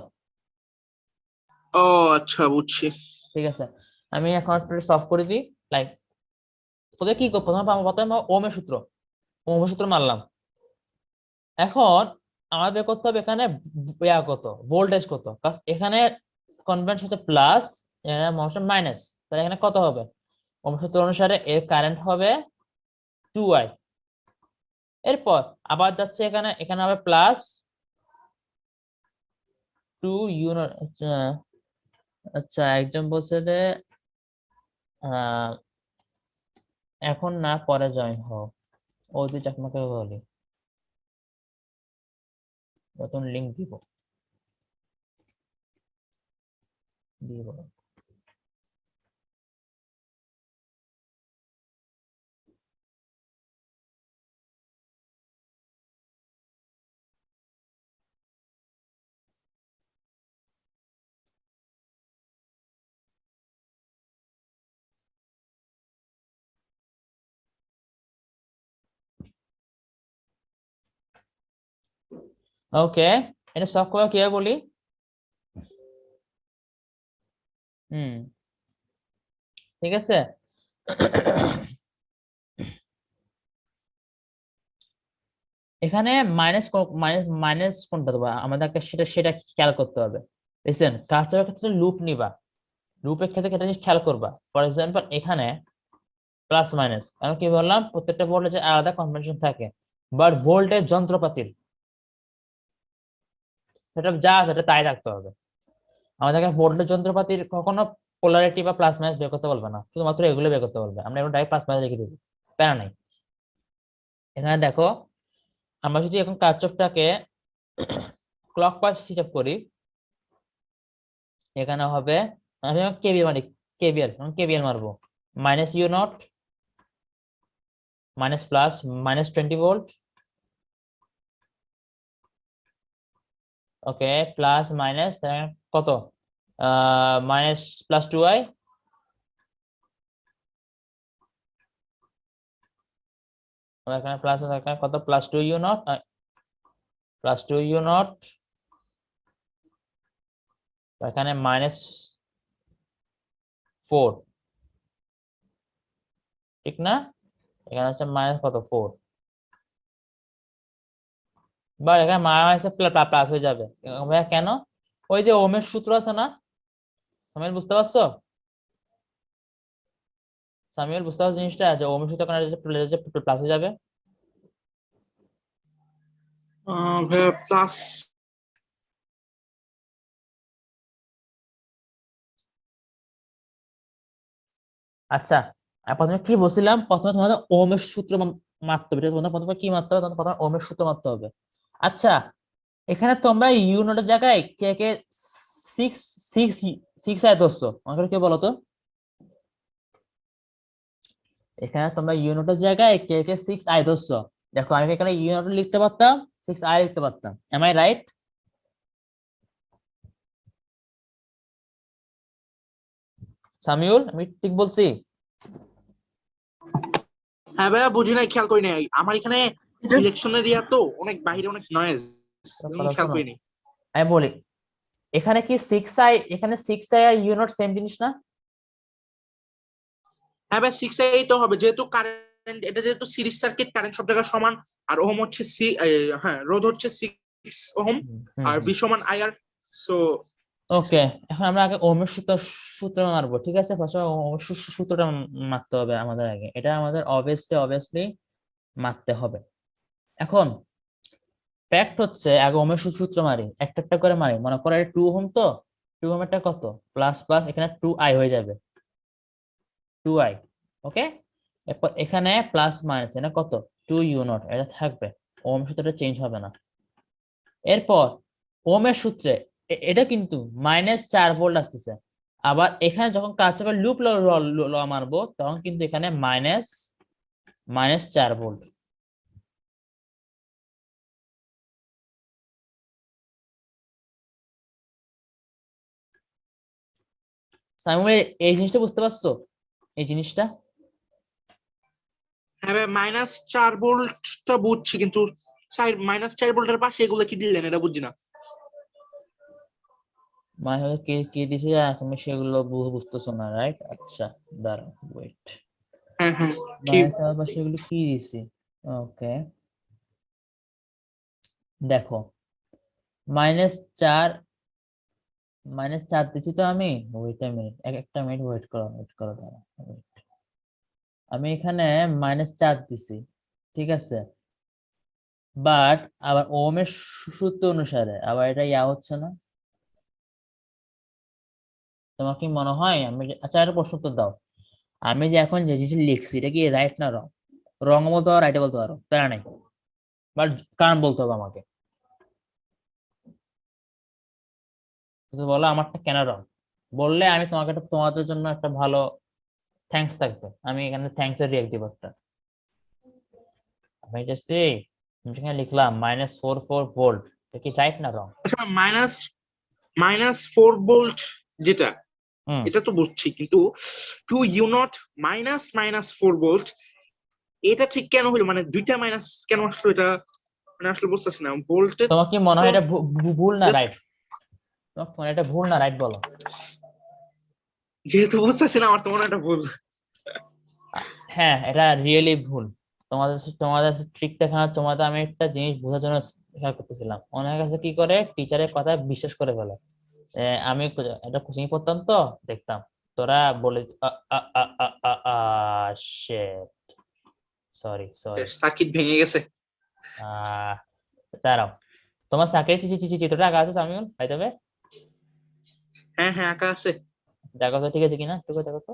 ও আচ্ছা বুঝছি। ঠিক আছে, আমি এখন একটু সলভ করে দিই। লাইক তোদের কি করবো, প্রথমে ওমের সূত্র, ওমের সূত্র মারলাম। এখন আমার বের করতে হবে এখানে ইয়া কত, ভোল্টেজ কত, কারণ এখানে কনভেনশন হচ্ছে প্লাস, এখানে মাইনাস, তাহলে এখানে কত হবে? ওহমের সূত্র অনুসারে এর কারেন্ট হবে 2i। এরপর আবার যাচ্ছে এখানে, এখানে হবে প্লাস 2 ইউনিট। আচ্ছা আচ্ছা, একজন বলছে যে আহ এখন না পরে জয়েন হও, ও যে চাকমাকে বলি, নতুন লিঙ্ক দিব দিব। ওকে, এটা সব করে কিভাবে বলি? হুম, ঠিক আছে। এখানে মাইনাস মাইনাস মাইনাস কোনটা দেবো আমাদেরকে, সেটা সেটা খেয়াল করতে হবে। লিসেন, কাজটার ক্ষেত্রে লুপ নিবা, লুপের ক্ষেত্রে একটা জিনিস খেয়াল করবা। ফর এক্সাম্পল এখানে প্লাস মাইনাস, আমি কি বললাম, প্রত্যেকটা ভোল্টেজের আলাদা কনভেনশন থাকে, বাট ভোল্টেজ যন্ত্রপাতির সেটা যা আছে সেটা তাই রাখতে হবে। আমাদেরকে ভোল্টেজ যন্ত্রপাতির কখনো পোলারিটি বা প্লাস মাইনাস বের করতে বলবে না, শুধুমাত্র এগুলো বের করতে বলবে, আমরা এগুলো ডাইরেক্ট প্লাস মাইনাস লিখে দিবি, প্যারা নাই। এখানে দেখো, আমরা যদি এখন কার্চফটাকে ক্লক ওয়াইজ সেট আপ করি, এখানে হবে, আমি কেবিএল মারি, কেবিএল মারবো, minus U naught minus plus minus 20 volt, okay, plus minus কত, মাইনাস প্লাস 2i, এখানে প্লাস এখানে কত, plus 2u naught, plus 2u naught, এখানে মাইনাস 4, ঠিক না? এখানে হচ্ছে মাইনাস কত 4, বা এখানে মাইনাস প্লাস হয়ে যাবে। ভাইয়া কেন? ওই যে ওহমের সূত্র আছে না, সামিউল বুঝতে পারছো? সামিউল বুঝতে পারছো জিনিসটা, যে ওহমের সূত্র কারণে প্লাস হয়ে যাবে। ভাইয়া প্লাস আচ্ছা, আর প্রথমে কি বলছিলাম, প্রথমে তোমাদের ওহমের সূত্র মারতে হবে, ঠিক আছে? প্রথমে কি মারতে হবে, তোমাদের প্রথমে ওহমের সূত্র মারতে হবে। আচ্ছা, এখানে তোমরা ইউ নোটের জায়গায় কে কে 6 আয় ধরছো, আমাকে কে বলো তো? এখানে তোমরা ইউ নোটের জায়গায় কে কে 6i ধরছো। দেখো আমি এখানে ইউ নোট লিখতে পারতাম, 6i লিখতে পারতাম। M I right? সামিউল, আমি ঠিক বলছি? হ্যাঁ ভাইয়া, বুঝি নাই, খেয়াল করি নাই। আমার এখানে ইলেকশনের ইয়া তো অনেক, বাইরে অনেক নয়েজ, কথা খেয়াল শোনো, করিনি। আমি বলি, এখানে কি 6i, এখানে 6i are you note same জিনিস না? হ্যাঁ ভাই, 6 তো হবে, যেহেতু কারেন্ট, এটা যেহেতু সিরিজ সার্কিট, কারেন্ট সব জায়গায় সমান। আর ওহম হচ্ছে হ্যাঁ, রোধ হচ্ছে 6 ওহম, আর ভি সমান আইআর। সো ওকে, এখন আমরা আগে ওহমের সূত্র মারবো, ঠিক আছে? ফার্স্ট ওহমের সূত্রটা মারতে হবে আমাদের আগে, এটা আমাদের অবভিয়াসলি মারতে হবে। এখন ফ্যাক্ট হচ্ছে আগে ওহমের সূত্র মারি, একটা একটা করে মারি। মনে করো এটা 2 ওহম, তো 2 ওহম এটা কত, প্লাস প্লাস এখানে 2i হয়ে যাবে, 2i, ওকে। এরপর এখানে প্লাস মাইনাস এটা কত, 2u নট, এটা থাকবে, ওহম সূত্রটা চেঞ্জ হবে না। এরপর ওহমের সূত্রে এটা কিন্তু -4 ভোল্ট আসতেছে। আবার এখানে যখন কার্চফের লুপ ল মারবো, তখন কিন্তু এখানে -4 ভোল্ট। সাইমন, এই জিনিসটা বুঝতে পারছো? এই জিনিসটা হ্যাঁ ভাই, -4 ভোল্টটা বুঝছি, কিন্তু -4 ভোল্টের পাশে এগুলো কি দিলেন এটা বুঝছি না। মানে হলো কে কে দিছে, তুমি সেগুলো বুঝতেছো না, রাইট? আচ্ছা, দাঁড়াও, ওয়েট, হ্যাঁ হ্যাঁ, কি? -4 পাশে এগুলো কি দিছি? ওকে, দেখো, -4, -4 দিচ্ছি তো আমি। ওয়েট আ মিনিট, একটা মিনিট ওয়েট করো দাঁড়াও, wait। আমি এখানে -4 দিছি, ঠিক আছে, বাট আবার ওহমের সূত্র অনুসারে আবার এটা ইয়া হচ্ছে না। তোমার কি মনে হয় আচ্ছা, একটা প্রশ্ন উত্তর দাও, আমি যে এখন যে জিনিস লিখছি এটা কি রাইট না রং? রং বলতে পারো, রাইটে বলতে পারো, প্যারা নাই, বাট কারণ বলতে হবে আমাকে। তুমি বলো আমারটা কেন রং, বললে আমি তোমাকে তোমাদের জন্য একটা ভালো থ্যাঙ্কস থাকবে, আমি এখানে থ্যাঙ্কস এর রিয়েক্ট দিব একটা। আমি জাস্ট যেখানে লিখলাম -44 ভোল্ট, এটা কি রাইট না রং? আচ্ছা, -4 ভোল্ট যেটা, হুম, এটা তো বুঝছি, কিন্তু 2u0 -4 ভোল্ট, এটা ঠিক কেন হলো? মানে দুইটা মাইনাস কেন আসলো এটা? মানে আসলে বুঝতেছি না, ভোল্টে তোমার কি মনে তো হয় এটা ভুল না জাস্ট, রাইট? তোমার কি মনে হয় এটা ভুল না রাইট, বলো? যেহেতু বুঝতেছি না, আমার তো মনে হয় এটা ভুল। হ্যাঁ, এটা রিয়েলি ভুল। তোমাদের তোমাদের ট্রিক দেখানোর, তোমাদের আমি একটা জিনিস বোঝার জন্য শেয়ার করতেছিলাম। অনেক কাছে কি করে, টিচারের কথা বিশ্বাস করে ফেলে। আমি একটা কোচিং পড়তাম তো, দেখতাম তোরা বলে সরি সরি, সার্কিট ভেঙে গেছে। দাঁড়াও, তোমার সাকের চিত্রটা আঁকা আছে সামিউল, ভাই তবে হ্যাঁ হ্যাঁ, আঁকা আছে। দেখো তো ঠিক আছে কিনা, একটু করে দেখো তো।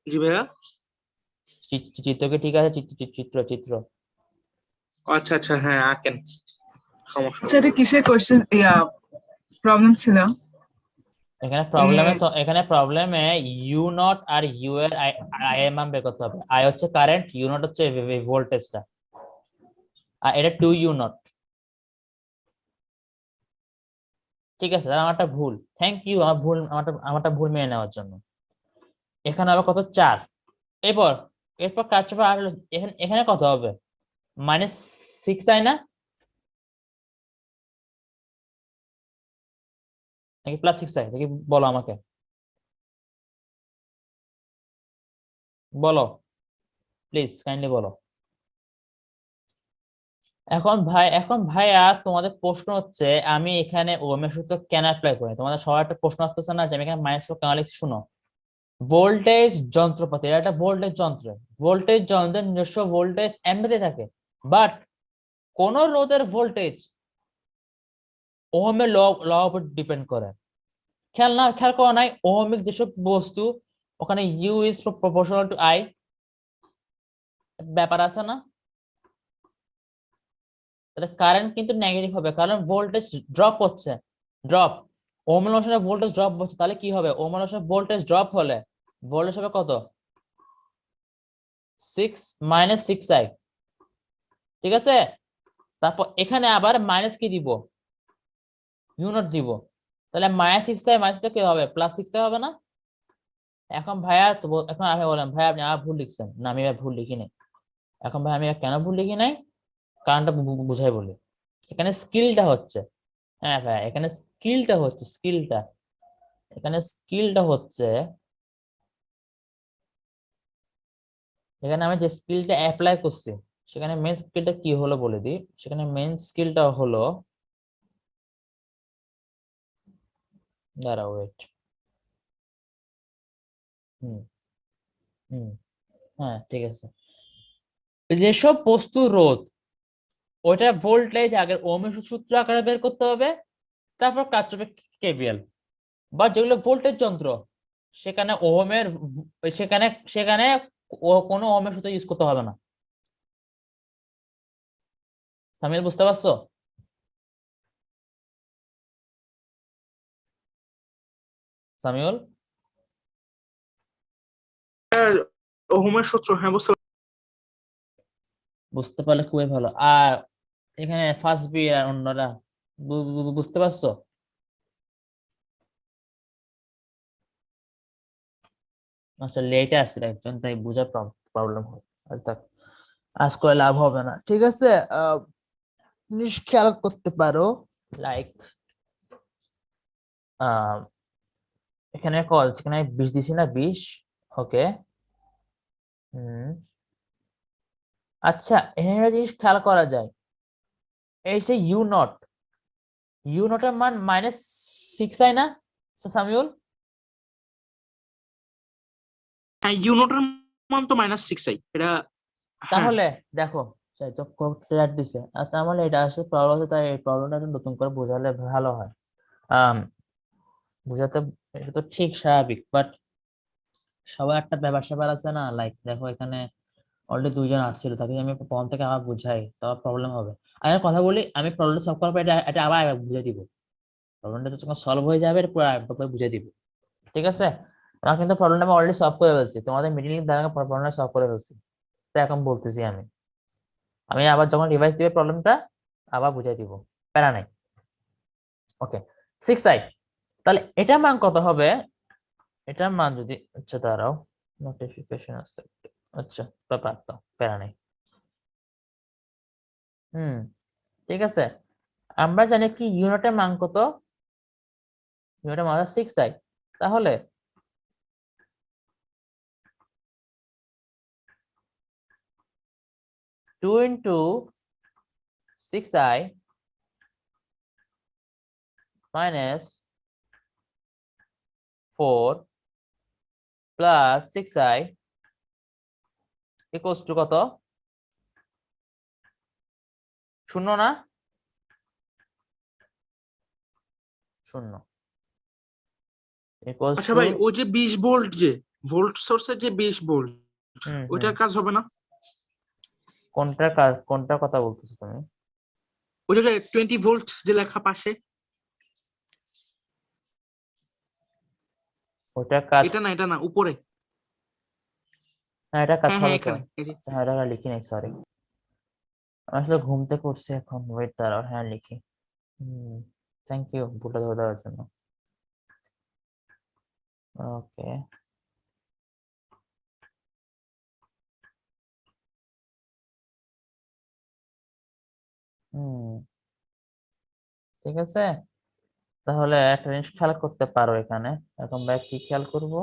জি ভাইয়া। চিত্র কি ঠিক আছে? চিত্র চিত্র আচ্ছা আচ্ছা, হ্যাঁ আঁকেন, সমস্যা আচ্ছা, এটা কিসের কোশ্চেন, প্রবলেম ছিল? এখানে প্রবলেমে ইউ নট আর ইউ এর আই এর মান বের করতে হবে। আই হচ্ছে কারেন্ট, ইউ নট হচ্ছে ভোল্টেজটা, আর এটা 2 ইউ নট। ঠিক আছে, তাহলে আমারটা ভুল। থ্যাংক ইউ আমারটা ভুল মেনে নেওয়ার জন্য। এখানে হবে কত, 4। এরপর এরপর কার্যকর আর এখানে এখানে কত হবে, -6i না, নাকি +6i, দেখি বলো আমাকে, বলো প্লিজ কাইন্ডলি বলো। এখন ভাইয়া তোমাদের প্রশ্ন হচ্ছে আমি এখানে ওহমের সূত্র কেন অ্যাপ্লাই করি। তোমাদের সবার একটা প্রশ্ন আসতেছে না যে আমি এখানে -4 কেন লিখছি? শুনো, ভোল্টেজ যন্ত্রপাতি, এটা একটা ভোল্টেজ যন্ত্র, ভোল্টেজ যন্ত্রের নিজস্ব ভোল্টেজ এমনিতে থাকে, বাট কোন রোধের ভোল্টেজ ওহমের ল উপর ডিপেন্ড করে। খেয়াল করা নাই, ওহমিক যেসব বস্তু ওখানে U is proportional to I, ব্যাপার আছে না? তাহলে কারেন্ট কিন্তু নেগেটিভ হবে, কারণ ভোল্টেজ ড্রপ হচ্ছে, ড্রপ ওহমের লসানে ভোল্টেজ ড্রপ হচ্ছে, তাহলে কি হবে, ওহমের লসানে ভোল্টেজ ড্রপ হলে ভোল্টেজ হবে কত, 6 - 6i। ঠিক আছে, তারপর এখানে আবার মাইনাস কি দিব, ইউ নট দিব, তাহলে -6i মাইনাসটা কি হবে, +6i হবে না? এখন ভাইয়া তো এখন আমি বললাম ভাই আপনি আবার ভুল লিখছেন না, আমি এবার ভুল লিখি নাই। এখন ভাই আমি কেন ভুল লিখি নাই, কারণটা বুঝাই বলি। এখানে স্কিলটা হচ্ছে, হ্যাঁ ভাই এখানে স্কিলটা হচ্ছে, এখানে স্কিলটা হচ্ছে, এখানে আমি যে স্কিলটা অ্যাপ্লাই করছি সেখানে মেন স্কিলটা কি হলো বলে দিই। সেখানে মেন স্কিলটা হলো, দাঁড়াও ওয়েট, হুম হুম হ্যাঁ ঠিক আছে, যেসব বস্তু রোধ ওইটা ভোল্টেজ আগের ওহমের সূত্র আকারে বের করতে হবে, তারপর কার্চফের কেভিএল। বা যেগুলো ভোল্টেজ যন্ত্র সেখানে ওহমের, সেখানে সেখানে কোনো ওহমের সূত্র ইউজ করতে হবে না। সামিল বুঝতে পারছো? সামিউল ওহমের সূত্র, হ্যাঁ বুঝতে বুঝতে পারলে খুবই ভালো। আর এখানে ফার্স্ট বি আর অন্যরা বুঝতে পারছো? আচ্ছা লেটে আসছিল একজন, তাই বুঝার প্রবলেম হয়। আচ্ছা থাক, আজ করে লাভ হবে না। ঠিক আছে, জিনিস খেয়াল করতে পারো, লাইক এখানে কল সেখানে 20 দিছি না, 20। ওকে, হুম, আচ্ছা এখানে একটা জিনিস খেয়াল করা যায়, এই যে ইউ নটের মান -6i না সামিউল? হ্যাঁ, ইউনোটের মান তো -6i, এটা হ্যাঁ। তাহলে দেখো, সেই তো ট্রেড দিছে, আচ্ছা তাহলে এটা আসলে প্রবলেম আছে, তাই এই প্রবলেমটা একটু নতুন করে বোঝালে ভালো হয়। আম বুঝাতে, এটা তো ঠিক স্বাভাবিক, বাট সবার একটা ব্যাপার স্যাপার আছে না, লাইক দেখো এখানে অলরেডি 2 জন আসছিল, তাকে যদি আমি প্রথম থেকে আবার বুঝাই তাহলে প্রবলেম হবে। আমি একটা কথা বলি, আমি প্রবলেম সলভ করার পর এটা এটা আবার একবার বুঝিয়ে দিব, প্রবলেমটা যখন সলভ হয়ে যাবে এটা পুরো একবার বুঝিয়ে দিব। ঠিক আছে, আমার কিন্তু প্রবলেমটা আমি অলরেডি সলভ করে ফেলছি, তোমাদের মিডিল দ্বারা প্রবলেমটা সলভ করে ফেলছি, তো এখন বলতেছি আমি আমি আবার যখন রিভাইজ দিবে প্রবলেমটা আবার বুঝাই দিব, প্যারা নাই। ওকে, 6i, তাহলে এটার মান কত হবে, এটার মান যদি, আচ্ছা দাঁড়াও, নোটিফিকেশন আছে, আচ্ছা ব্যাপার তো প্যারা নাই। হুম, ঠিক আছে, আমরা জানি কি ইউনিটের মান কত, ইউনিটের মান 6i, তাহলে two into 6i minus 4 plus 6i equals to কত, শূন্য না, শূন্য, ইকুয়ালস আচ্ছা টু, ভাই, ওই যে 20 ভোল্ট, যে ভোল্ট সোর্সের যে 20 ভোল্ট, ওইটার কাজ হবে না? কোনটার কাজ, কোনটার কথা বলতেছো তুমি? ওই যে 20 ভোল্ট যে লেখা পাশে, ওটা কাজ, এটা না উপরে। হ্যাঁ এটা কাজ হ্যাঁ হবে তো। এখানে এই যে। হ্যাঁ এটা লিখি নাই, সরি, আসলে ঘুম থেকে উঠছি এখন, ওয়েট দাঁড়াও, হ্যাঁ লিখি। থ্যাংক ইউ ভুলটা ধরে দেওয়ার জন্য। ওকে, ঠিক আছে। তাহলে একটা জিনিস খেয়াল করতে পারো এখানে, এখন ভাই কি খেয়াল করব,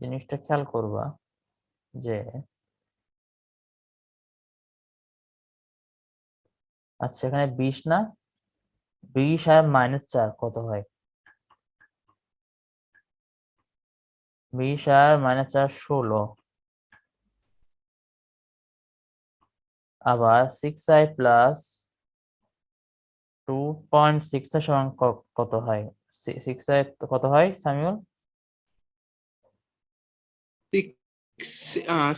জিনিসটা খেয়াল করবা যে, আচ্ছা এখানে 20 না, 20 আর -4 কত হয়? 20 আর -4 16, আবার 6i প্লাস 2.6 এর সমান কত হয়? 6i কত হয় সামিউল?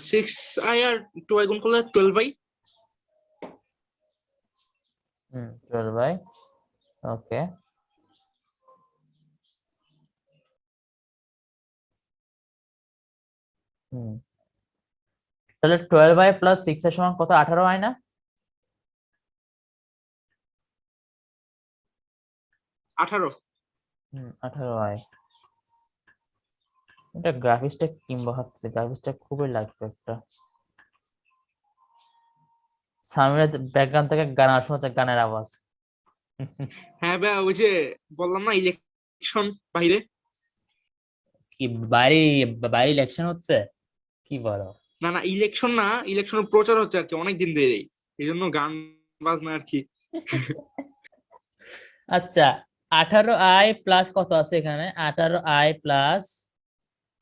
6i আর 2i গুণ করলে 12i। 12i, ওকে। তাহলে 12i প্লাস 6 এর সমান কত? 18 হয় না? 18। 18i। এটা গ্রাফিক্সটা কিংবা হচ্ছে, গ্রাফিক্সটা খুবই লাগবে একটা। সামনের ব্যাকগ্রাউন্ড থেকে গান আসছে, হচ্ছে গানের আওয়াজ। হ্যাঁ ভাই ওই যে বললাম না ইলেকশন বাইরে। কি বাইরে, বাইরে ইলেকশন হচ্ছে? কি বলো? না না ইলেকশন না, ইলেকশনের প্রচার হচ্ছে আর কি অনেকদিন ধরেই, এই জন্য গান বাজনা আর কি। আচ্ছা, 18i প্লাস কত আছে এখানে? 18i প্লাস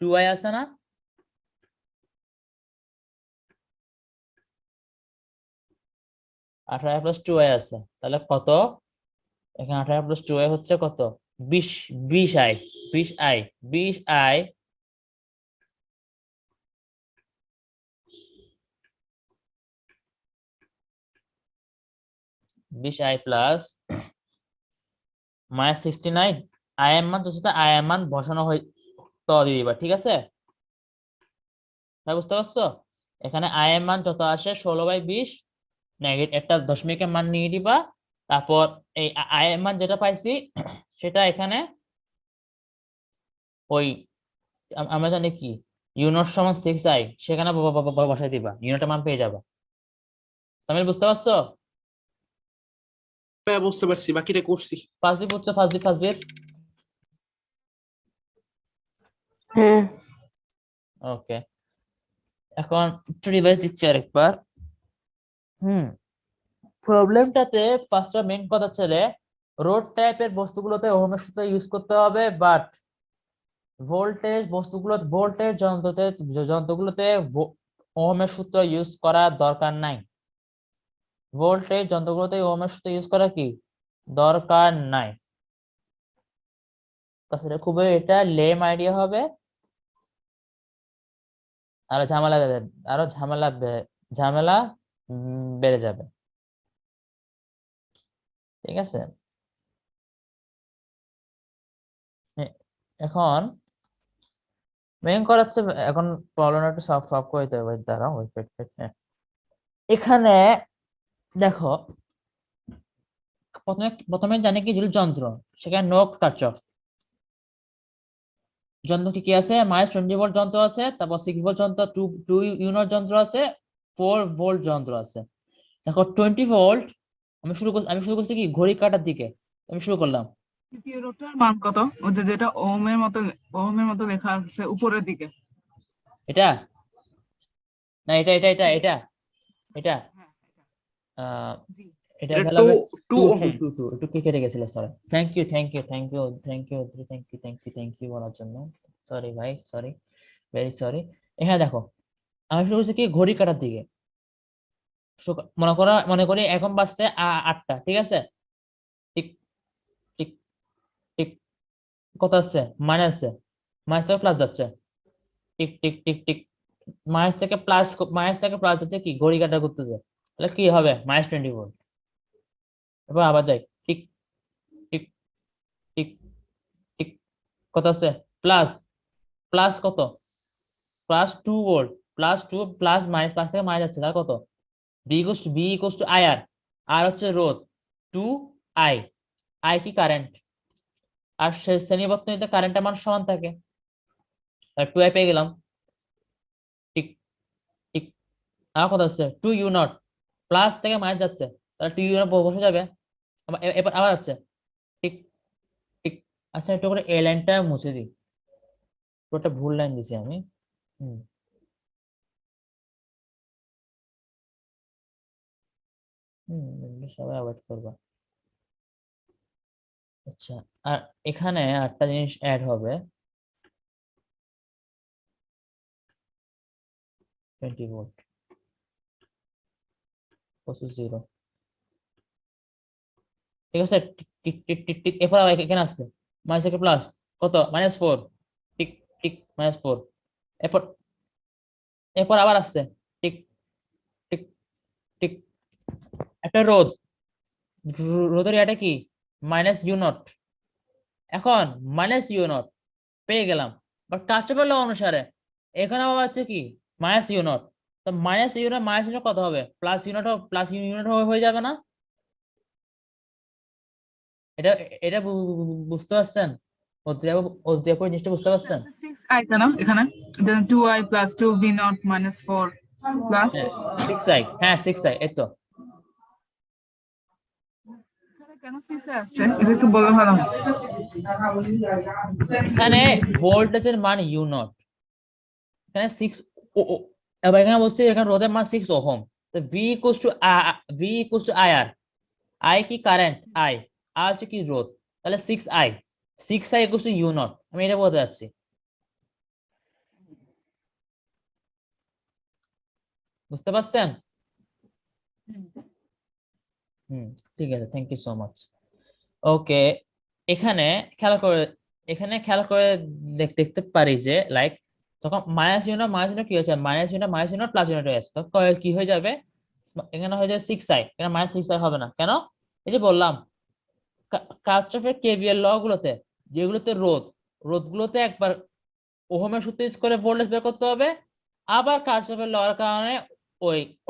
2i আছে না? 18i প্লাস 2i আছে, তাহলে কত? এখানে 18i প্লাস 2i হচ্ছে কত? 20, 20i, 20i, 20i, 20i plus -69, i এর মান তো i এর মান বসানো হয় তো দিয়ে দিবা, ঠিক আছে? বুঝতে পারছো? এখানে i এর মান যত আসে 16/20, নেগেটিভ একটা দশমিকের মান নিয়ে দিবা, তারপর এই i এর মান যেটা পাইছি সেটা এখানে ওই আমরা জানি কি ইউনিট সমান 6i, সেখানে বসাই দিবা, ইউনিটের মান পেয়ে যাবা। তামিল বুঝতে পারছো? হ্যাঁ বুঝতে পারছি, বাকিটা করছি। ফার্স্ট বি বুঝছো? First B, first B. হ্যাঁ ওকে, এখন একটু রিভাইজ দিচ্ছি আরেকবার। প্রবলেমটাতে ফার্স্ট মেইন কথা ছিল, রোড টাইপের বস্তুগুলোতে ওহমের সূত্র ইউজ করতে হবে, বাট ভোল্টেজ যন্ত্রগুলোতে ওহমের সূত্র ইউজ করার দরকার নাই। ভোল্টেজ যন্ত্রগুলোতে ওহমের সূত্র ইউজ করা কি দরকার নাই। তাছাড়া খুবই এটা লেম আইডিয়া হবে, আরো ঝামেলা আরো ঝামেলা বেড়ে যাবে, ঠিক আছে? এখন মেইন করাচ্ছে, এখন প্রবলেমটা একটু সলভ করে দিতে হবে, দাঁড়াও ওয়েট ওয়েট ওয়েট, এখানে দেখো, প্রথমে প্রথমে জানি কি জুল যন্ত্র, সেখানে নো কারচফ। যন্ত্র কি কি আছে? -20 ভোল্ট যন্ত্র আছে, তারপর 6 ভোল্ট যন্ত্র, 2 ইউনিট যন্ত্র আছে, 4 ভোল্ট যন্ত্র আছে। দেখো 20 ভোল্ট, আমি শুরু করছি কি ঘড়ি কাটার দিকে, আমি শুরু করলাম। তৃতীয় রোধটার মান কত? ওই যে যেটা ওহমের মতো লেখা আছে উপরের দিকে। এটা না, এটা এটা এটা এটা এটা হ্যাঁ আহ জি। এটা এটা তাহলে টু হবে টু 2 ওহম। 2 2 2 একটু কি কেটে গেছিল, sorry. Thank you thank you thank you thank you thank you thank you thank you thank you বলার জন্য, সরি ভাই, সরি, ভেরি সরি। এখানে দেখো, আমি শুরু করছি কি ঘড়ি কাটার দিকে, মনে করি এখন বাজছে 8টা, ঠিক আছে? টিক টিক টিক, কত আছে? মাইনাস থেকে প্লাস যাচ্ছে, tick tick tick tick, minus থেকে প্লাস যাচ্ছে, কি ঘড়ি কাটা করতেছে, তাহলে কি হবে? -20 ভোল্ট। এবার আবার যাই, টিক টিক টিক টিক, কত আছে? প্লাস প্লাস কত plus 2 volt plus 2 plus minus plus থেকে মাইনাস যাচ্ছে তার কত বি ইকুয়ালস টু আই আর হচ্ছে রোধ 2 আই আই কি কারেন্ট আর শ্রেণী বর্তনীতে কারেন্টের মান সমান থাকে 2 আই পেয়ে গেলাম ঠিক ঠিক আমার কথা হচ্ছে 2 ইউ নট প্লাস থেকে মাইনাস যাচ্ছে তাহলে 2 ইউ নট বসে যাবে এবার আবার যাচ্ছে ঠিক ঠিক আচ্ছা একটু করে এই লাইনটা মুছে দিই ওটা ভুল লাইন দিছি আমি হুম হুম সবাই অ্যাভয়েড করবা আচ্ছা আর এখানে একটা জিনিস অ্যাড হবে 20 ভোল্ট 0 ঠিক আছে tick tick tick tick tick এরপর আবার এখানে আসছে মাইনাস থেকে প্লাস কত -4 টিক টিক -4 এরপর এরপর আবার আসছে টিক টিক টিক একটা রোধের এটা কি -ইউ নট এখন -ইউ নট পেয়ে গেলাম বাট কার্চফের ল অনুসারে এখানে আবার হচ্ছে কি -ইউ নট তো -ইউ নট কত হবে +ইউ নট হয়ে যাবে না এটা এটা বুঝতে পারছেন অধ্যায় জিনিসটা বুঝতে পারছেন 6i কেন এখানে 2i plus 2v0 minus 4 plus হ্যাঁ 6i হ্যাঁ 6i এই তো কেন 6i আসছে এটা একটু বললে ভালো হয়। এখানে ভোল্টেজের মান ইউ নট এখানে 6 এবার এখানে বলছি এখানে রোধের মান 6 ওহম তো ভি ইকুয়ালস টু আই কি কারেন্ট আর হচ্ছে কি রোধ তাহলে 6i equals to you not আমি এটা বলতে যাচ্ছি বুঝতে পারছেন হুম ঠিক আছে thank you so much okay এখানে খেয়াল করে দেখতে পারি যে লাইক তখন মাইনাস ইউনিট কি হয়েছে মাইনাস ইউনিট প্লাস ইউনিট হয়ে যাচ্ছে তখন কি হয়ে যাবে এখানে হয়ে যাবে 6i এখানে -6i হবে না কেন এই যে বললাম কার্চফের কেভিএল ল গুলোতে যেগুলোতে রোধগুলোতে একবার ওহমের সূত্র ইউজ করে ভোল্টেজ বের করতে হবে আবার কার্চফের ল এর কারণে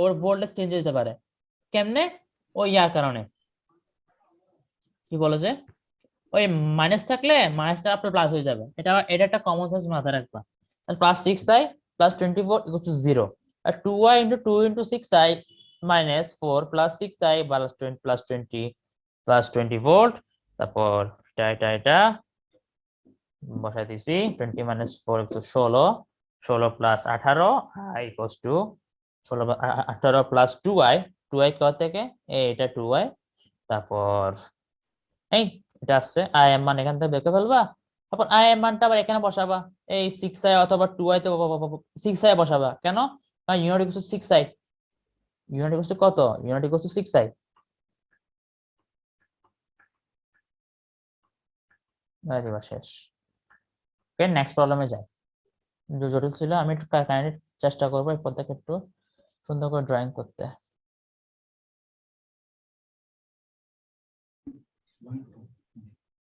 ওর ভোল্টেজ চেঞ্জ হতে পারে কেমনে ওই ইয়ার কারণে কি বলে যে ওই মাইনাস থাকলে মাইনাসটা আপনার প্লাস হয়ে যাবে এটা একটা কমন সেন্স মাথায় রাখবা +6i +24 ইকুয়াল টু 0 আর 2i into 2 into 6i -4 +6i +20 volt তারপর এটা বসাই দিছি 20 - 4 = 16 16 + 18 i ইকুয়ালস টু 16 18 + 2i কত থেকে এটা 2i তারপর এই এটা আসছে আই এম মান এখান থেকে বের করে ফেলবা তারপর আই এম মানটা আবার এখানে বসাবা এই 6i অথবা 2i তে 6i বসাবা কেন কারণ unit equals to 6i unit equals to কত ইউনিট ইকুয়ালস টু 6i এবার শেষ ওকে নেক্সট প্রবলেমে যাই জটিল ছিল আমি একটু কাইন্ডলি চেষ্টা করবো এরপর থেকে একটু সুন্দর করে ড্রয়িং করতে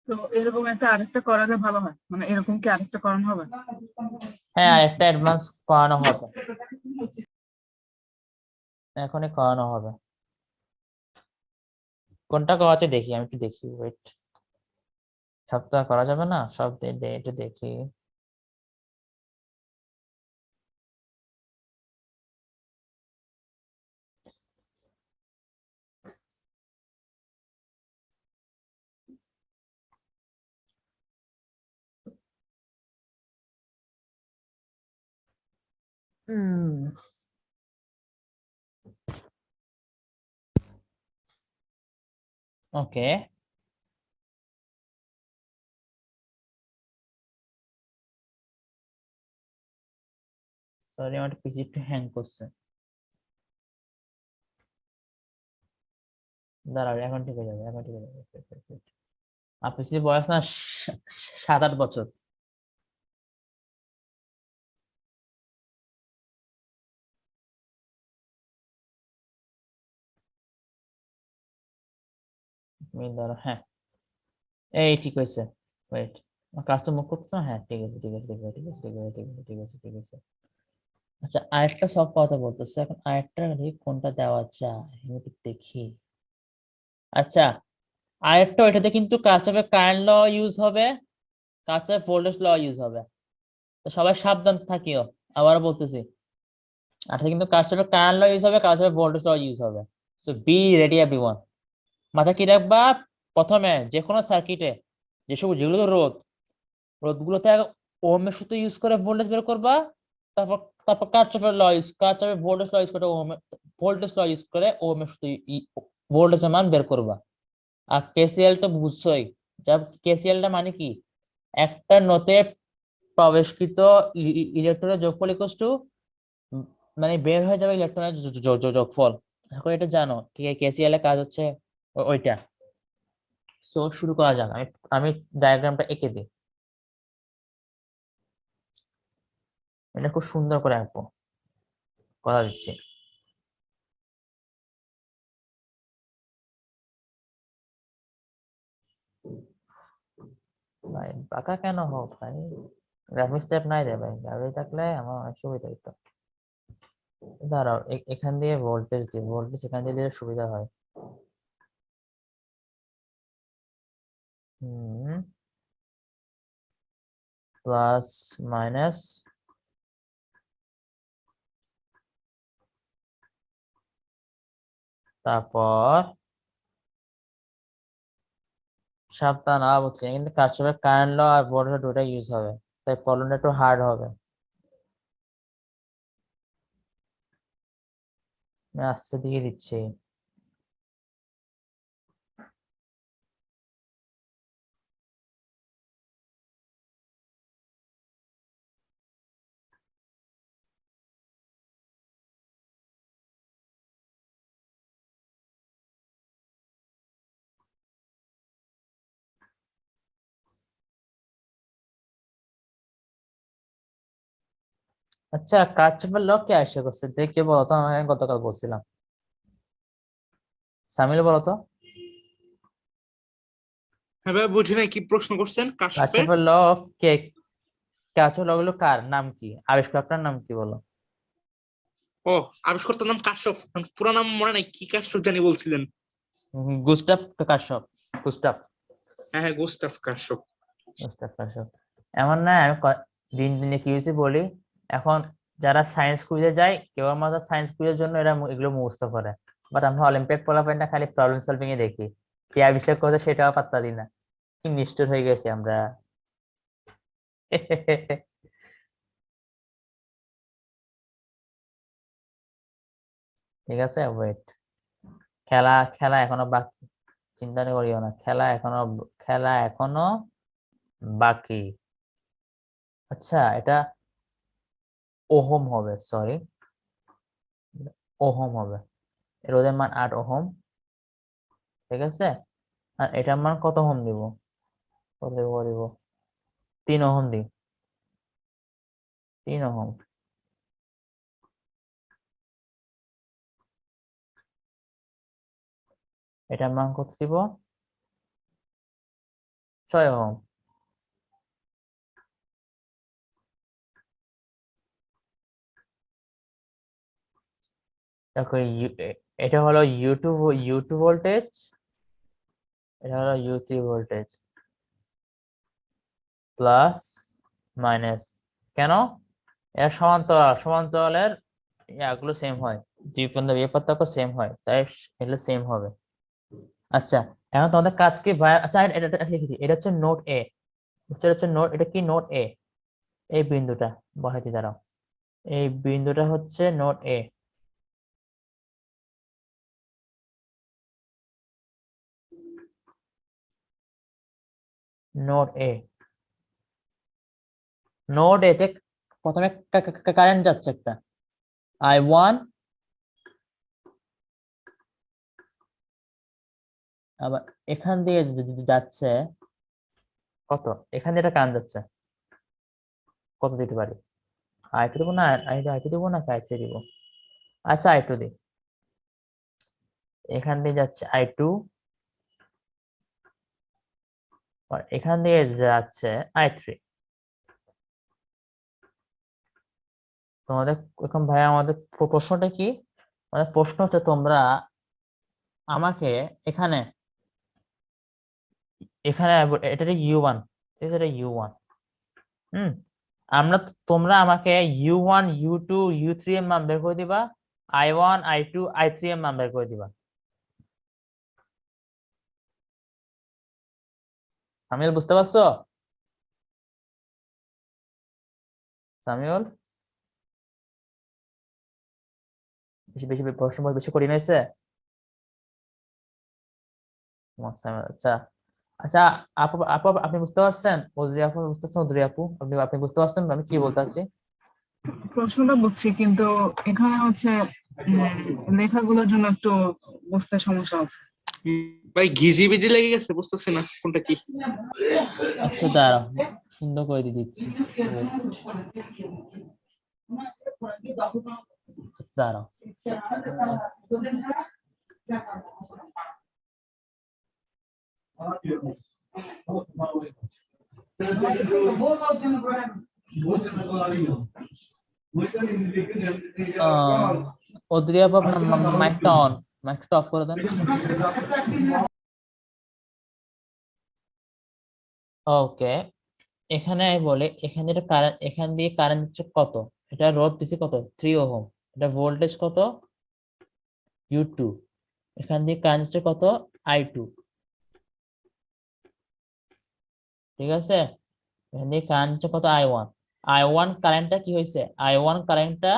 তো এরকম একটা আরেকটা করালে ভালো হয় মানে এরকম কি আরেকটা করানো হবে হ্যাঁ আর একটা অ্যাডভান্স করানো হবে এখনই করানো হবে কোনটা করাচ্ছে দেখি আমি একটু দেখি ওয়েট সব তো আর করা যাবে না সব একটু দেখি ওকে সরি আমার পিসি একটু হ্যাং করছে দাঁড়াও এখন ঠিক হয়ে যাবে এখন ঠিক হয়ে যাবে আর পিসির বয়স না 7-8 বছর দাঁড়াও হ্যাঁ এই ঠিক হয়েছে ওয়েট কাজটা মুখ করতেছ না? হ্যাঁ, ঠিক আছে, ঠিক আছে, ঠিক আছে, ঠিক আছে, ঠিক আছে, ঠিক আছে, ঠিক আছে, ঠিক আছে। আচ্ছা, আরেকটা সব কথা বলতেছে। এখন আরেকটা কোনটা দেওয়া যায় আমি একটু দেখি। আচ্ছা, আরেকটা ওইটাতে কিন্তু কারশফের কারেন্ট ল ইউজ হবে, কারশফের ভোল্টেজ ল ইউজ হবে। তো সবাই সাবধান থাকিও, আবারও বলতেছি। আচ্ছা, কিন্তু কারশফের কারেন্ট ল ইউজ হবে, কারশফের ভোল্টেজ ল ইউজ হবে। So be ready everyone. মাথায় কি রাখবা, প্রথমে যে কোনো সার্কিটে যেগুলো রোধ, রোধগুলোতে আগে ওহমের সূত্র ইউজ করে ভোল্টেজ বের করবা, তারপর তারপর কারশফের ভোল্টেজ ল ইউজ করে ভোল্টেজ ল ইউজ করে ওহমের সূত্র ভোল্টেজের মান বের করবা। আর কেসিএল তো বুঝছোই, যা কেসিএল টা মানে কি, একটা নোটে প্রবেশকৃত ইলেকট্রনের যোগফল ইকুয়ালস টু, মানে বের হয়ে যাবে ইলেকট্রনের যোগফল। এখন এটা জানো কেসিএল এর কাজ হচ্ছে ওইটা। সো শুরু করা যাক, আমি আমি ডায়াগ্রামটা এঁকে দিই। এটা খুব সুন্দর করে আঁকবো, কথা দিচ্ছি। ভাই বাঁকা কেন হোক ভাই, গ্রাফিক স্টেপ নাই রে ভাই, গ্রাফিক থাকলে আমার অনেক সুবিধা হইতো। দাঁড়াও, এখান দিয়ে ভোল্টেজ দিই, ভোল্টেজ এখান দিয়ে দিলে সুবিধা হয়। প্লাস মাইনাস, তারপর সাবধান বুঝছি, কিন্তু কারশফের কারেন্ট ল আর ভোল্টেজ দুটো ইউজ হবে, তাই প্রবলেমটা একটু হার্ড হবে। আমি আস্তে দিয়ে দিচ্ছি। আচ্ছা, কারশফের ল কে আসে করছে দেখে বলো তো, আমি গতকাল বলছিলাম। সামিল বলো তো। হ্যাঁ ভাই, বুঝি নাই কি প্রশ্ন করছেন কাশ্যপের। কারশফের ল কে, কারশফের ল গুলো কার নাম কি, আবিষ্কারটার নাম কি বলো? ও, আবিষ্কর্তার নাম কাশ্যপ, পুরো নাম মনে নাই, কি কাশ্যপ জানি বলছিলেন। গুস্টাফ কারশফ, গুস্টাফ, হ্যাঁ হ্যাঁ, গুস্তাফ কাশ্যপ। গুস্তাফ কারশফ। এমন না আমি দিন দিনে কি হয়েছে বলি। এখন যারা সায়েন্স কুইজে যায়, কেউ আমাদের সায়েন্স কুইজের জন্য এরা এগুলো মুখস্থ করে, বাট আমরা অলিম্পিয়াড পোলাপাইনটা খালি প্রবলেম সলভিং এ দেখি, কে আবিষ্কার করছে সেটাও পাত্তা দিই না। কি নিষ্ঠুর হয়ে গেছি আমরা। ঠিক আছে, ওয়েট। খেলা খেলা এখনো বাকি, চিন্তা করিও না, খেলা এখনো বাকি। আচ্ছা, এটা ওহম হবে, সরি, ওহম হবে। রোদের মান 8 ওহম, ঠিক আছে। আর এটার মান কত ওহম দিব, কত দিব 3 ওহম দিই, 3 ওহম। এটার মান কত দিব, 6 ওহম। দেখো এটা হলো ইউ টু ভোল্টেজ, এটা হলো ইউ3 ভোল্টেজ, প্লাস মাইনাস। কেন? এরা সমান্তরালের ইয়াগুলো সেম হয়, দুই প্রান্ত বিয়ে পার্থক্য সেম হয়, তাই এগুলো সেম হবে। আচ্ছা, এখন তোমাদের কাজ কি ভাই, আচ্ছা এটা লিখে দিই, এটা হচ্ছে নোট এ, এটা হচ্ছে নোট, এটা কি নোট এ, এই বিন্দুটা বসাইতে দাঁড়াও, এই বিন্দুটা হচ্ছে নোট এ। নোট এ, নোট এতে প্রথমে কারেন্ট যাচ্ছে একটা I1, আবার এখান দিয়ে যাচ্ছে কত, এখান দিয়ে একটা কারেন্ট যাচ্ছে, কত দিতে পারি, I2 দেবো না, I2 দেবো না, I3 দিব। আচ্ছা, I2 দিই, এখান দিয়ে যাচ্ছে I2, আর এখান দিয়ে যাচ্ছে i3। তোমাদের এখন ভাই আমাদের প্রশ্নটা কি? আমাদের প্রশ্ন হচ্ছে তোমরা আমাকে এখানে এখানে এটা u1, ঠিক আছে, এটা u1। হুম, তোমরা আমাকে u1 u2 u3 এর মান বের করে দিবা, i1 i2 i3 এর মান বের করে দিবা। সামিউল বুঝতে পারছো? সামিউল, বেশি বেশি প্রশ্ন বেশি কঠিন হয়েছে? আচ্ছা আচ্ছা, আপু আপু আপনি বুঝতে পারছেন? ওজরি আপু বুঝতে পারছেন? ওজরি আপু, আপনি আপনি বুঝতে পারছেন আমি কি বলতে চাচ্ছি? প্রশ্নটা বুঝছি, কিন্তু এখানে হচ্ছে লেখাগুলোর জন্য একটু বুঝতে সমস্যা হচ্ছে। ভাই ঘিজি বিজি লেগে গেছে, বুঝতেছি না কোনটা কি। আচ্ছা দাঁড়াও, সুন্দর করে দিয়ে দিচ্ছি। দাঁড়াও। ওদরি আপু আপনার মাইকটা অন, মাইকটা অফ করে দেন। ওকে, এখানে আমি বলি, এখানে যেটা কারেন্ট, এখান দিয়ে কারেন্ট হচ্ছে কত, এটা রোধ দিচ্ছে কত, 3 ওহম। এটা ভোল্টেজ কত, u2। এখান দিয়ে কারেন্ট হচ্ছে কত, i2। ঠিক আছে, এখান দিয়ে কারেন্ট হচ্ছে কত, i1। i1 কারেন্টটা কি হয়েছে, i1 কারেন্টটা,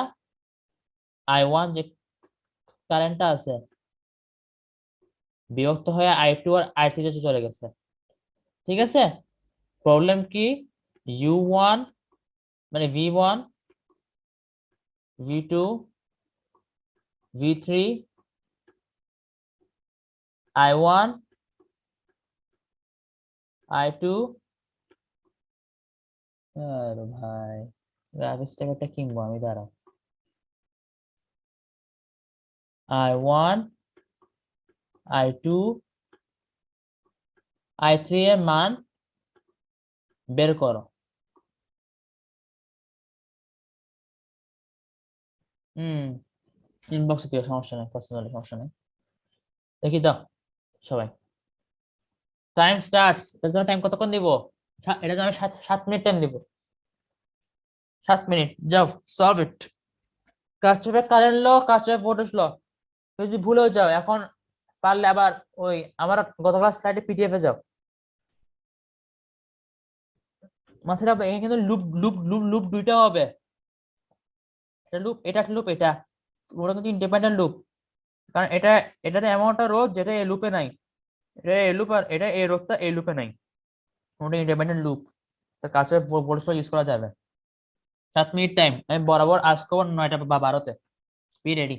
i1 যে কারেন্টটা আছে বিভক্ত হয়ে i2 আর i3 তে চলে গেছে। ঠিক আছে, প্রবলেম কি, u1 মানে v1 v2 v3 i1 i2। আরে ভাই, গ্রাফিক্স টাকাটা কিনবো আমি, দাঁড়াও। i1 i2 i3 এর মান বের করো। হুম, ইনবক্সে দিও, সমস্যা নেই, পার্সোনালি সমস্যা নেই। দেখি দাও সবাই। টাইম স্টার্টস, এটার জন্য টাইম কতক্ষণ দিব? এটার জন্য আমি 7 মিনিট টাইম দিব। 7 মিনিট, যাও solve it. Kirchhoff current law, Kirchhoff voltage law, যদি ভুলেও যাও এখন, পারলে আবার ওই আমার গতকাল স্লাইডে পিডিএফ এ যাও। মাথায় রাখবে এখানে কিন্তু লুপ লুপ লুপ লুপ দুইটা হবে। এটা লুপ, এটা লুপ, এটা ওটা কিন্তু ইন্ডিপেন্ডেন্ট লুপ। কারণ এটাতে এমন একটা রোধ যেটা এই লুপে নাই, এটা এই লুপ, আর এটা এই রোধটা এই লুপে নাই। ওটা ইন্ডিপেন্ডেন্ট লুপ, তার কাছে ভোল্টেজ ইউজ করা যাবে। 7 মিনিট টাইম, আমি বরাবর আজ করবো 9টা বা 12তে। B ready.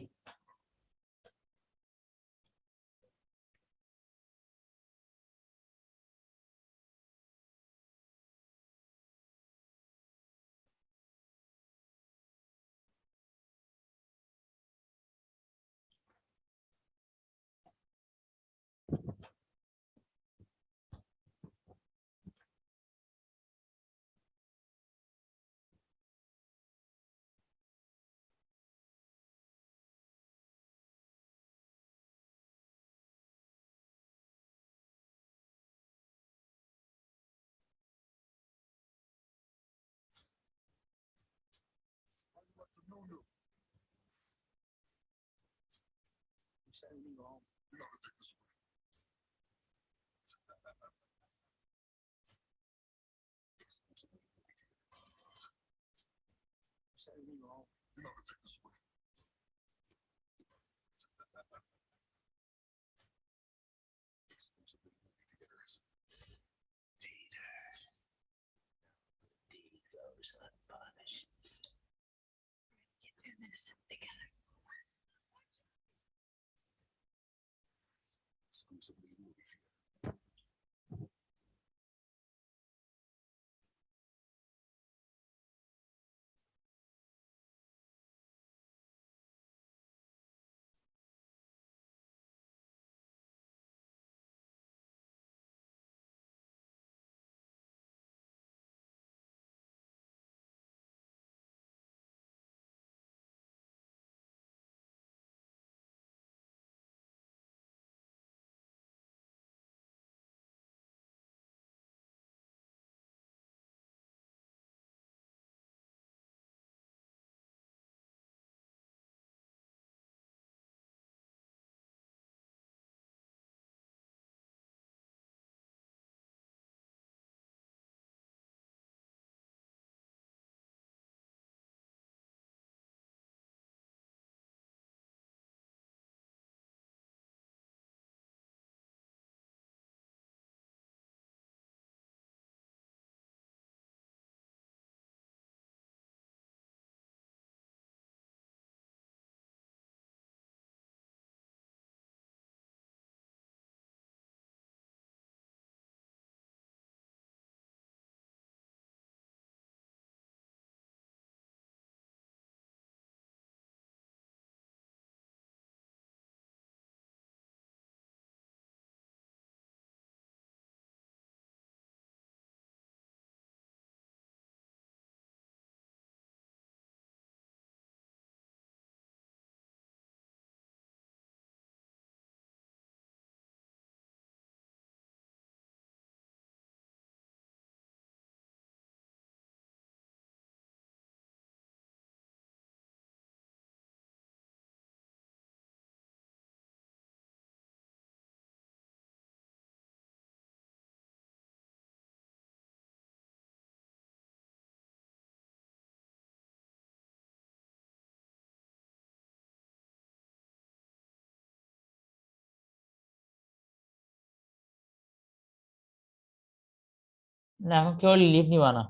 না এখন কেউ লিভ নিবা না।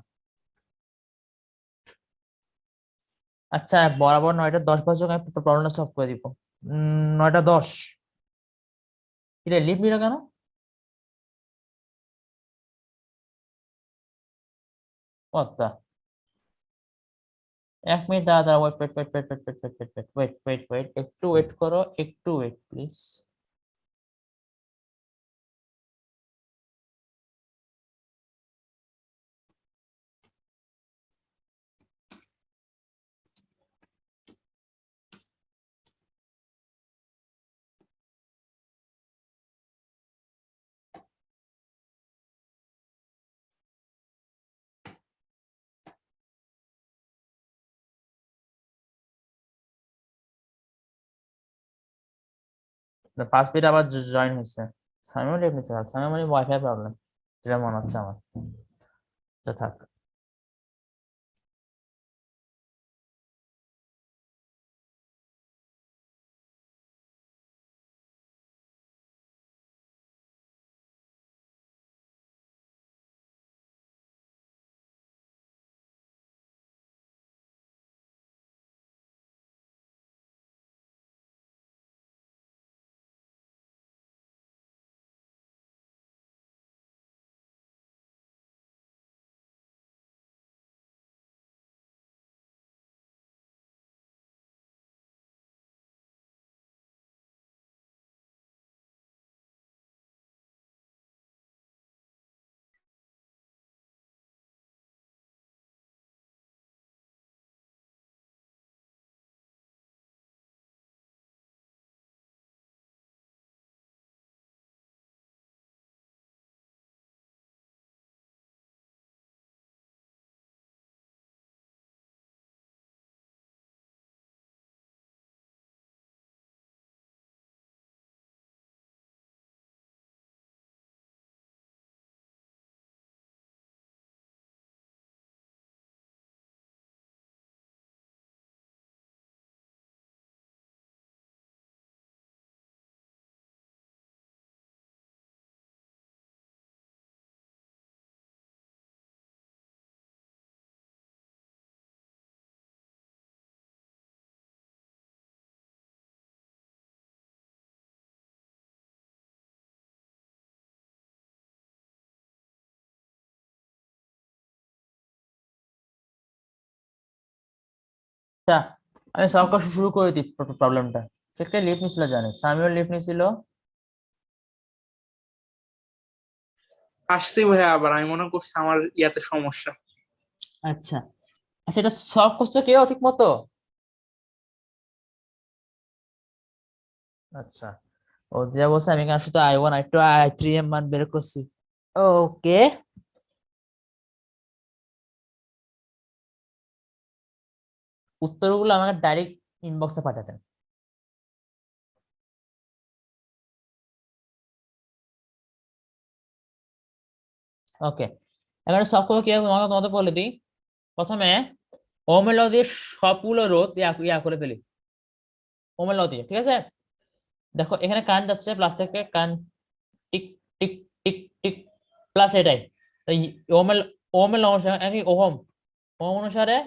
আচ্ছা বরাবর 9টা 10 বাজে আমি প্রবলেমটা সলভ করে দিব। 9টা 10। কিরে লিভ নিল কেন? কত্তা 1 মিনিট দাঁড়া দাঁড়া, wait wait wait wait wait wait wait wait wait wait wait একটু ওয়েট করো, একটু ওয়েট প্লিজ। ফার্স্ট পিরিয়ড আবার জয়েন হয়েছে। সামিও লিভ নিচ্ছে না, সামিও মানে ওয়াইফাই প্রবলেম, যেটা মনে হচ্ছে আমার। তো থাক। আচ্ছা আমি সলভ করা শুরু করে দিই প্রবলেমটা। সেটা লিভ নিছিল জানে, সামিও লিভ নিছিল। আসছি ভাইয়া, আবার আমি মনে করছি আমার ইয়াতে সমস্যা। আচ্ছা আচ্ছা, এটা সলভ করছো কেউ ঠিক মতো? আচ্ছা ও যা বলছে আমি এখানে শুধু I1 I2 I3 এর মান বের করছি। ওকে উত্তরগুলো আমাকে ডাইরেক্ট ইনবক্সে পাঠাতেন। ওকে এখানে সব করে কি হবে তোমাকে তোমাদের বলে দিই। প্রথমে ওহমের ল দিয়ে সবগুলো রোধ ইয়া করে ফেলি। ওহমের ল দিয়ে, ঠিক আছে? দেখো এখানে কারেন্ট যাচ্ছে প্লাস থেকে, current tick tick tick tick plus এটাই। তাই ওহমের ওহমের ল অনুসারে একই ওহম ওহম অনুসারে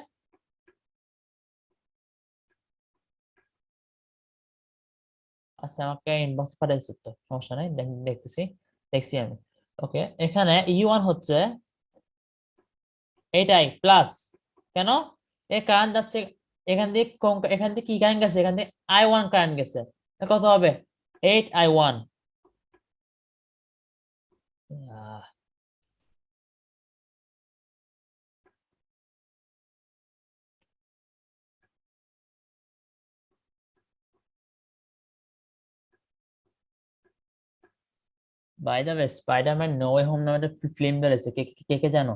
আচ্ছা আমাকে ইনবক্স পাঠাইছি তো, সমস্যা নাই, দেখতেছি, দেখছি আমি। ওকে এখানে U1 হচ্ছে এইটাই প্লাস, কেন? এ কারেন্ট যাচ্ছে এখান দিয়ে, এখান থেকে কি কারেন্ট গেছে, এখান থেকে I1 কারেন্ট গেছে। কত হবে? 8I1। By the way Spiderman no way home নামে একটা ফিল্ম বেরিয়েছে, কে কে কে জানো?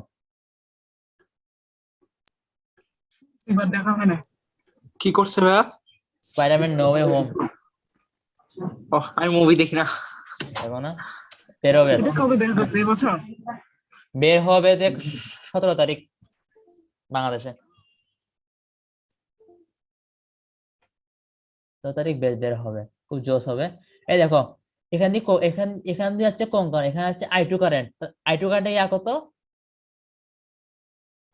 এবার দেখা হয় না। কি করছে ভাইয়া? Spiderman no way home. আমি মুভি দেখি না। দেখো না, বের হবে এটা কবে বের হচ্ছে এবছর? বের হবে দেখ 17 তারিখ বাংলাদেশে। 17 তারিখ বের বের হবে, খুব জোস হবে। এই দেখো এখান দিয়ে এখান দিয়ে হচ্ছে কোন কারেন্ট, এখানে হচ্ছে I2 কারেন্ট। I2 কারেন্ট ইয়া কত?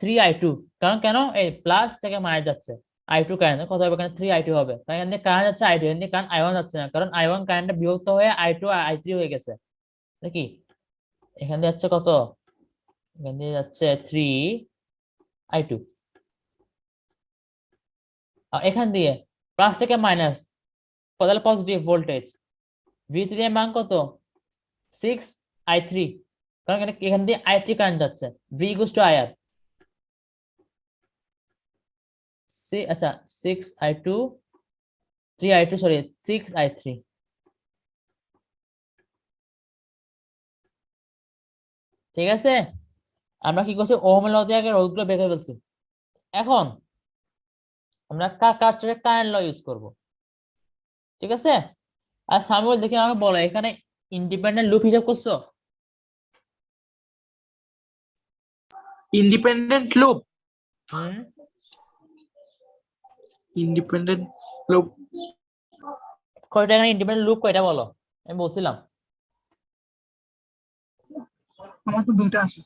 3i2, কারণ কেন এই প্লাস থেকে মাইনাস যাচ্ছে, i2 কারেন্ট কত হবে, এখানে 3i2 হবে, তাই এখানে কারেন্ট যাচ্ছে i2, এখানে কারেন্ট i1 যাচ্ছে না, কারণ i1 কারেন্টটা বিভক্ত হয়ে i2 আর i3 হয়ে গেছে নাকি। এখান দিয়ে যাচ্ছে কত, এখান দিয়ে যাচ্ছে 3i2, আর এখান দিয়ে প্লাস থেকে মাইনাস, তাহলে পজিটিভ ভোল্টেজ, v3 এর মান কত 6i3, কারণ এখান দিয়ে i3 কারেন্ট যাচ্ছে, v ইকুয়ালস টু ir, আচ্ছা 6i2 3i2 সরি 6i3, ঠিক আছে। আমরা কি করছি, ওহমের ল দিয়ে আগে রোধগুলো বের করে ফেলছি। এখন আমরা কার্চফের কারেন্ট ল ইউজ করব, ঠিক আছে। আর সামুয়েল দেখি আমাকে বলো, এখানে ইন্ডিপেন্ডেন্ট লুপ হিসাব করছো? ইন্ডিপেন্ডেন্ট লুপ, হুম, ইন্ডিপেন্ডেন্ট লুপ কয়টা এখানে ইন্ডিপেন্ডেন্ট লুপ কয়টা বলো, আমি বলছিলাম। আমার তো 2টা আছে।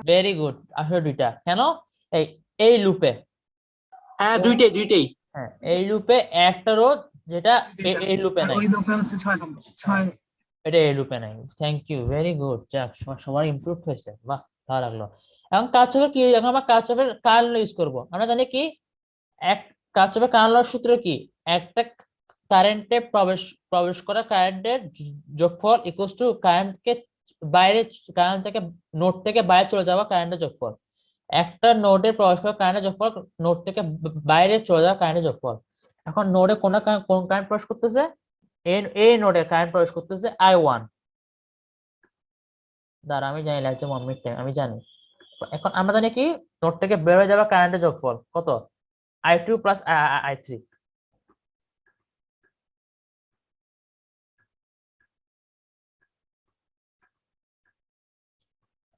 ভেরি গুড, আসলে দুইটা। কেন, এই এই লুপে, হ্যাঁ দুইটাই হ্যাঁ এই লুপে একটা রোধ, যেটা এই লুপে আর নাই, ওই দোকান হচ্ছে 6 নম্বর 6। এটা এই লুপে নাই। থ্যাংক ইউ, ভেরি গুড, যাক সবার ইমপ্রুভ হয়েছে, বাহ ভালো লাগলো। এখন কার্চফের কি, এখন আমরা কার্চফের কারেন্ট ল ইউজ করব। আমরা জানি কি, এক কার্চফের কারেন্ট লর সূত্র কি, একটা কারেন্টে প্রবেশ প্রবেশ করা কারেন্টের যোগফল ইকুয়ালস টু কারেন্টকে বাইরে, কারেন্ট থেকে নোড থেকে বাইরে চলে যাওয়া কারেন্টের যোগফল। একটা নোডে প্রবেশ করা কারেন্টের যোগফল নোড থেকে বাইরে চলে যাওয়া কারেন্টের যোগফল। এখন নোডে কোন কারেন্ট প্রবেশ করতেছে, এই নোডে কারেন্ট প্রবেশ করতেছে i1, দাঁড়া আমি জানি লাগছে মমিক টাইম, আমি জানি। এখন আমরা জানি কি, নোড থেকে বের হয়ে যাওয়া কারেন্টের যোগফল কত, i2 প্লাস i3।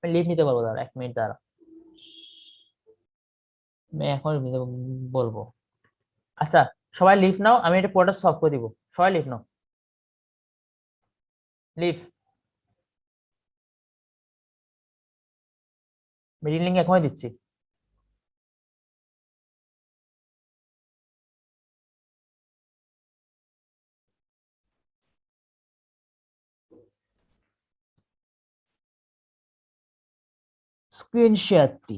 আমি লিভ নিতে পারবো, দাঁড়া 1 মিনিট দাঁড়া, আমি এখন বলবো। আচ্ছা সবাই লিভ নাও, আমি এটা পুরোটা সলভ করে দিব, সবাই লিভ নাও, লিভ। মিটিং লিঙ্ক এখনই দিচ্ছি। স্ক্রিন শেয়ার দি।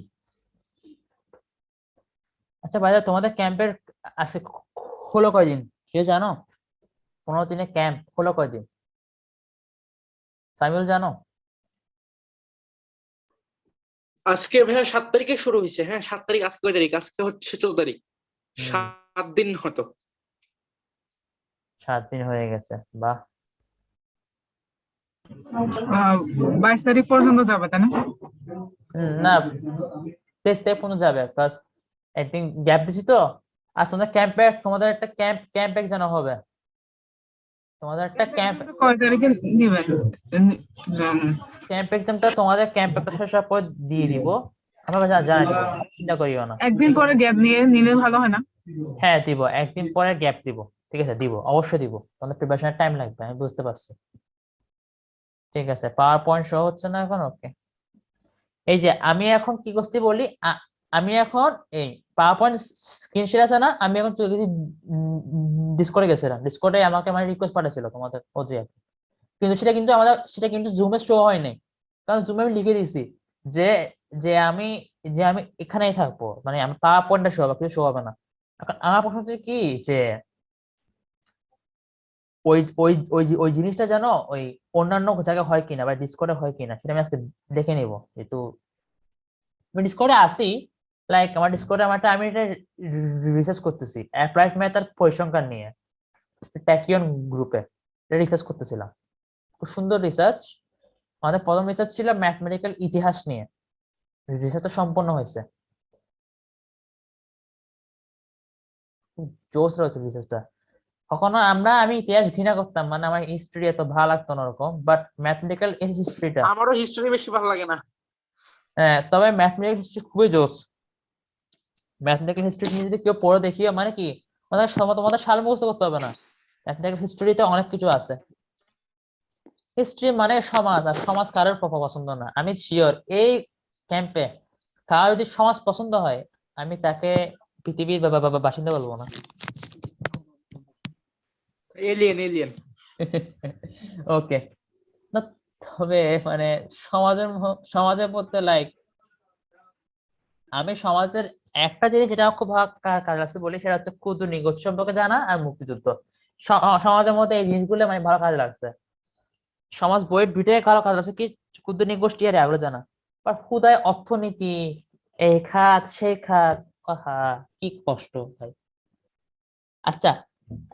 আচ্ছা ভাইয়া, তোমাদের ক্যাম্পের আছে হলো কয়দিন, কেউ জানো? 15 দিনের ক্যাম্প হলো কয়দিন, সামিউল জানো? আজকে ভাইয়া 7 তারিখে শুরু হয়েছে। হ্যাঁ 7 তারিখ, আজকে কয় তারিখ, আজকে হচ্ছে 14 তারিখ, 7 দিন হতো। 7 দিন হয়ে গেছে, বাহ। 22 তারিখ পর্যন্ত যাবে তাই না? না 23 তারিখ পর্যন্ত যাবে, প্লাস একদিন গ্যাপ দিছি তো। আর তোমাদের একটা ক্যাম্প এক্সাম হবে, তোমাদের একটা ক্যাম্প কয় তারিখে দিবেন? ক্যাম্প এক্সামটা তোমাদের ক্যাম্প একটা শেষ হওয়ার পর দিয়ে দিব, আমরা জানাই দিব, চিন্তা করিও না। একদিন পরে গ্যাপ নিলে ভালো হয় না? হ্যাঁ দিব, একদিন পরে গ্যাপ দিব, ঠিক আছে দিব, অবশ্যই দিব, তোমাদের প্রিপারেশনের টাইম লাগবে, আমি বুঝতে পারছি। ঠিক আছে, পাওয়ার পয়েন্ট শো হচ্ছে না এখন, ওকে। এই যে আমি এখন কি করছি বলি, আমি এখন এই পাওয়ার পয়েন্ট স্ক্রিন শেয়ার আছে না, আমি এখন চলে গেছি ডিসকর্ডে গেছিলাম, ডিসকর্ডে আমাকে মানে রিকোয়েস্ট পাঠাইছিল তোমাদের ওজি অ্যাপ, কিন্তু সেটা কিন্তু জুমে শো হয় নাই, কারণ জুমে আমি লিখে দিয়েছি যে যে আমি এখানেই থাকবো, মানে আমি পাওয়ার পয়েন্টটা শো হবে, কিন্তু শো হবে না। এখন আমার প্রশ্ন হচ্ছে কি, যে ওই ওই ওই ওই জিনিসটা যেন ওই অন্যান্য জায়গায় হয় কিনা বা ডিসকর্ডে হয় কিনা, সেটা আমি আজকে দেখে নিব। যেহেতু আমি ডিসকর্ডে আসি, লাইক আমার ডিসকর্ডে আমি এটা রিসার্চ করতেছি অ্যাপ্লাইড ম্যাথ আর পরিসংখ্যান নিয়ে, ট্যাকিয়ন গ্রুপে রিসার্চ করতেছিলাম, খুব সুন্দর রিসার্চ। আমাদের প্রথম রিসার্চ ছিল ম্যাথমেটিক্যাল ইতিহাস নিয়ে, রিসার্চটা সম্পন্ন হয়েছে, খুব জোস রয়েছে রিসার্চটা। কখনো আমি ইতিহাস ঘৃণা করতাম, মানে আমার হিস্ট্রি এত ভালো লাগতো না ওরকম, বাট ম্যাথমেটিক্যাল হিস্ট্রিটা, আমারও হিস্ট্রি বেশি ভালো লাগে না। হ্যাঁ তবে ম্যাথমেটিক্যাল হিস্ট্রি খুবই জোস। ম্যাথমেটিক্যাল হিস্ট্রি নিয়ে যদি কেউ পড়ে দেখিও, মানে কি তোমাদের সাল মুখস্থ করতে হবে না, ম্যাথমেটিক্যাল হিস্ট্রিতে অনেক কিছু আছে। হিস্ট্রি মানে সমাজ, আর সমাজ কারোর পছন্দ না, আমি শিওর এই ক্যাম্পে কার যদি সমাজ পছন্দ হয় আমি তাকে পৃথিবীর বাসিন্দা বলবো না। এলিয়েন। ওকে, না তবে মানে সমাজের মধ্যে লাইক আমি সমাজের একটা জিনিস যেটা আমার খুব ভালো কাজ লাগছে বলি, সেটা হচ্ছে ক্ষুদ্র নিগোষ্ঠী সম্পর্কে জানা আর মুক্তিযুদ্ধ। সমাজের মধ্যে এই জিনিসগুলো মানে ভালো কাজে লাগছে। সমাজ বইয়ের দুইটাই ভালো কাজ লাগছে, কি ক্ষুদ্র নিগোষ্ঠী আর এগুলো জানা। আর হুদায় অর্থনীতি, এই খাত সেই খাত, আহা কি কষ্ট ভাই। আচ্ছা,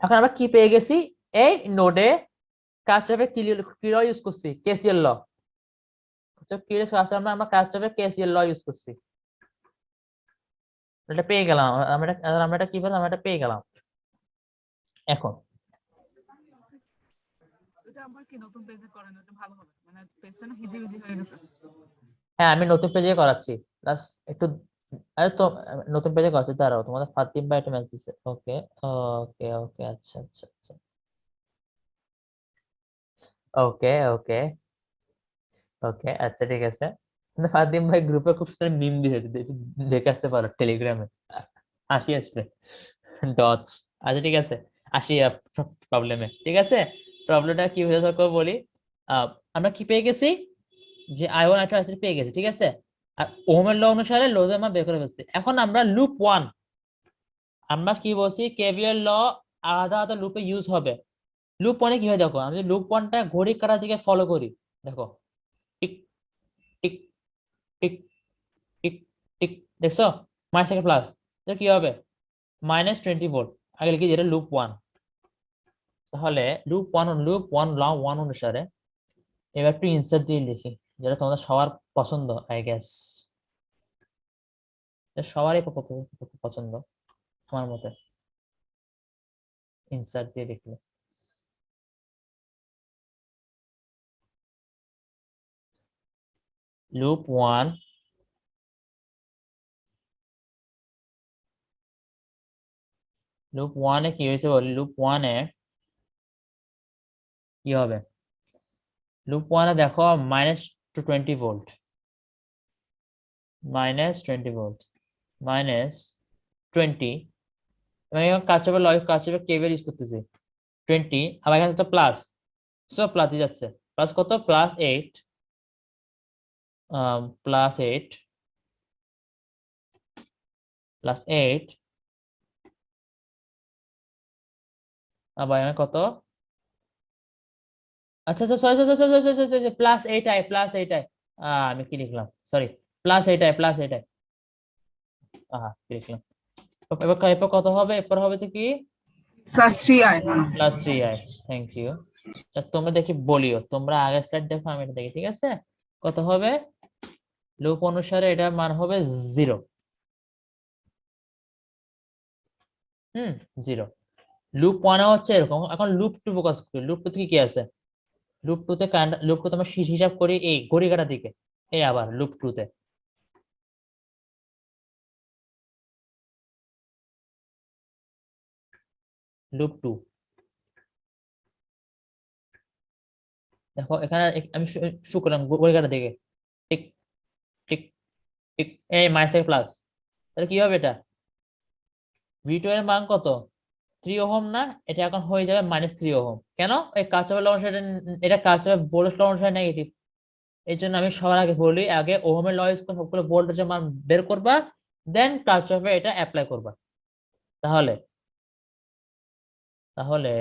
এখন আমরা কি পেয়ে গেছি? এই নোডে কার্সরে কি ল ইউজ করছি? কেসিএল ল। আমরা কার্সরে কেসিএল ল ইউজ করছি, এটা পেয়ে গেলাম আমরা এটা কি পেলাম? আমরা এটা পেয়ে গেলাম। এখন এটা আবার কি নতুন পেজে করেন, এটা ভালো হবে, মানে পেজটা না হিজিবিজি হয়ে গেছে। হ্যাঁ, আমি নতুন পেজে করাচ্ছি, জাস্ট একটু। আরে তো নতুন পেজে করাচ্ছি, দাঁড়াও, তোমাদের ফাতিম ভাই একটা মেসেজ দিছে। ওকে ওকে ওকে, আচ্ছা আচ্ছা আচ্ছা, ওকে ওকে ওকে, আচ্ছা ঠিক আছে। কিন্তু ফাতিম ভাই গ্রুপে খুব সুন্দর মিম দিয়েছে, দেখে আসতে পারো টেলিগ্রামে, আসি আসবে ডটস। আচ্ছা ঠিক আছে, আসি প্রবলেমে। ঠিক আছে, প্রবলেমটা কি হয়েছে বলি। আহ, আমরা কি পেয়ে গেছি? যে আই1 I2 I3 পেয়ে গেছি, ঠিক আছে। আর ওহমের ল অনুসারে লোডের মান বের করে ফেলছি। এখন আমরা লুপ 1, আমরা কি বলছি? কেভিএল ল আলাদা আলাদা লুপে ইউজ হবে। লুপ 1-এ কি হয় দেখো, আমি লুপ 1টা ঘড়ি কাটার দিকে ফলো করি, দেখো tick tick tick tick tick, দেখছো? মাইনাস থেকে প্লাস, কি হবে? -20 ভোল্ট। আগে লিখি যেটা লুপ 1। তাহলে লুপ ওয়ান অনুসারে এবার একটু ইনসার্ট দিয়ে লিখি, যেটা তোমাদের সবার পছন্দ আই গেস, সবারই পছন্দ আমার মতে। ইনসার্ট দিয়ে লিখলে লুপ 1 লুপ 1-এ কি হয়েছে বলি। লুপ 1-এ কি হবে? লুপ 1-এ দেখো -20 ভোল্ট, -20 ভোল্ট, -20, এবং এখন কার্চফের কেভিএল ইউজ করতেছি 20, আবার এখানে তো প্লাস, সব প্লাসই যাচ্ছে। প্লাস কত? +8, +8, +8, আবার এখানে কত? আচ্ছা আচ্ছা, সরি, +8i। আমি কি লিখলাম, সরি, +8i। কি লিখলাম? এরপর কত হবে? এরপর হবে তো কি? +3i। +3i। Thank you. তোমরা দেখি বলিও, তোমরা আগের স্লাইড দেখো, আমি এটা দেখি, ঠিক আছে। কত হবে? লুপ অনুসারে এটার মান হবে 0। হুম, 0। লুপ 1-এ হচ্ছে এরকম। এখন লুপ 2 ফোকাস করি। লুপ 2 কি আছে? লুপ 2 আমরা হিসাব করি এই ঘড়ি কাটার দিকে। এই আবার লুপ 2-তে লুপ 2 দেখো, এখানে আমি শুরু করলাম ঘড়ি কাটার দিকে, ঠিক ঠিক ঠিক, এই -প্লাস। তাহলে কি হবে এটা? V2 এর মান কত? 3 ওহম না? এটা এখন হয়ে যাবে -3 ওহম। কেন? এই কার্চফের অনুসারে, এটা কার্চফের ভোল্টেজ ল অনুসারে নেগেটিভ। এই জন্য আমি সবার আগে বলি, আগে ওহমের ল ইউজ করে সবগুলো ভোল্টেজের মান বের করবা, দেন কার্চফে এটা অ্যাপ্লাই করবা। তাহলে তাহলে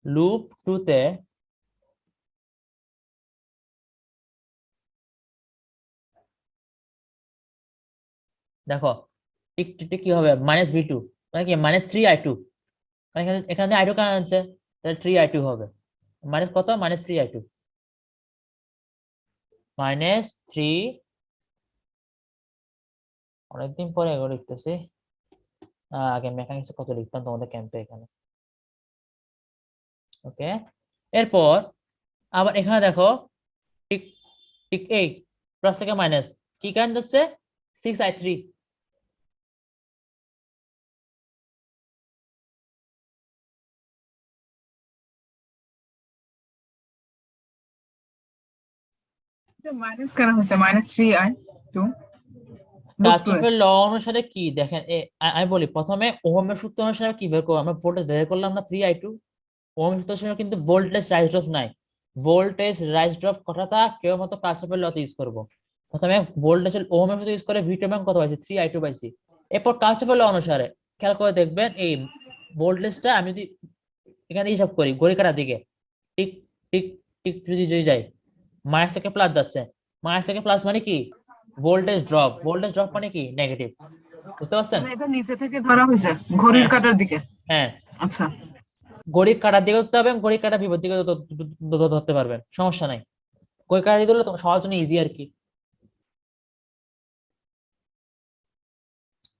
লুপ 2-তে দেখো টিক টিক টিক কি হবে? -V2, মানে কি -3i2। মানে এখানে I2 কেন আছে? তাহলে 3i2 হবে। মাইনাস কত? -3i2, -3। অনেকদিন পরে এগুলো লিখতেছি। আগে মেকানিক্সে কত লিখতাম তোমাদের ক্যাম্পে এখানে। ওকে, এরপর আবার এখানে দেখো ঠিক ঠিক এই প্লাস থেকে মাইনাস, কি কারেন্ট হচ্ছে? 6i3। মাইনাস কেন হয়েছে? -3i2 লুপ 2 এ। কারচফের ল অনুসারে কি দেখেন, আমি বলি প্রথমে ওহমের সূত্র অনুসারে কি বের করবো, আমরা ভোল্টেজ বের করলাম না 3i2। ওহমের সূত্র অনুসারে কিন্তু ভোল্টেজ রাইজ ড্রপ নাই, ভোল্টেজ রাইজ ড্রপ কথাটা কেউ মতো কারচফের লতে ইউজ করবো। প্রথমে ভোল্টেজ ওহমের সূত্র ইউজ করে V2 এর কত পাইছি, 3i2 পাইছি। এরপর কারচফের ল অনুসারে খেয়াল করে দেখবেন এই ভোল্টেজটা আমি যদি এখানে হিসাব করি ঘড়ি কাঁটার দিকে, টিক টিক টিক যদি যদি যাই, মাইনাস থেকে প্লাস যাচ্ছে, মাইনাস থেকে প্লাস মানে কি ভোল্টেজ ড্রপ, ভোল্টেজ ড্রপ মানে কি নেগেটিভ। বুঝতে পারছেন? মানে এটা নিচে থেকে ধরা হয়েছে ঘড়ির কাঁটার দিকে। হ্যাঁ, আচ্ছা, ঘড়ির কাঁটার দিকে ধরতে হবে, ঘড়ির কাঁটার বিপরীত দিকে ধরতে পারবেন, সমস্যা নাই। ঘড়ির কাঁটা দিকে ধরলে সবার জন্য ইজি আর কি।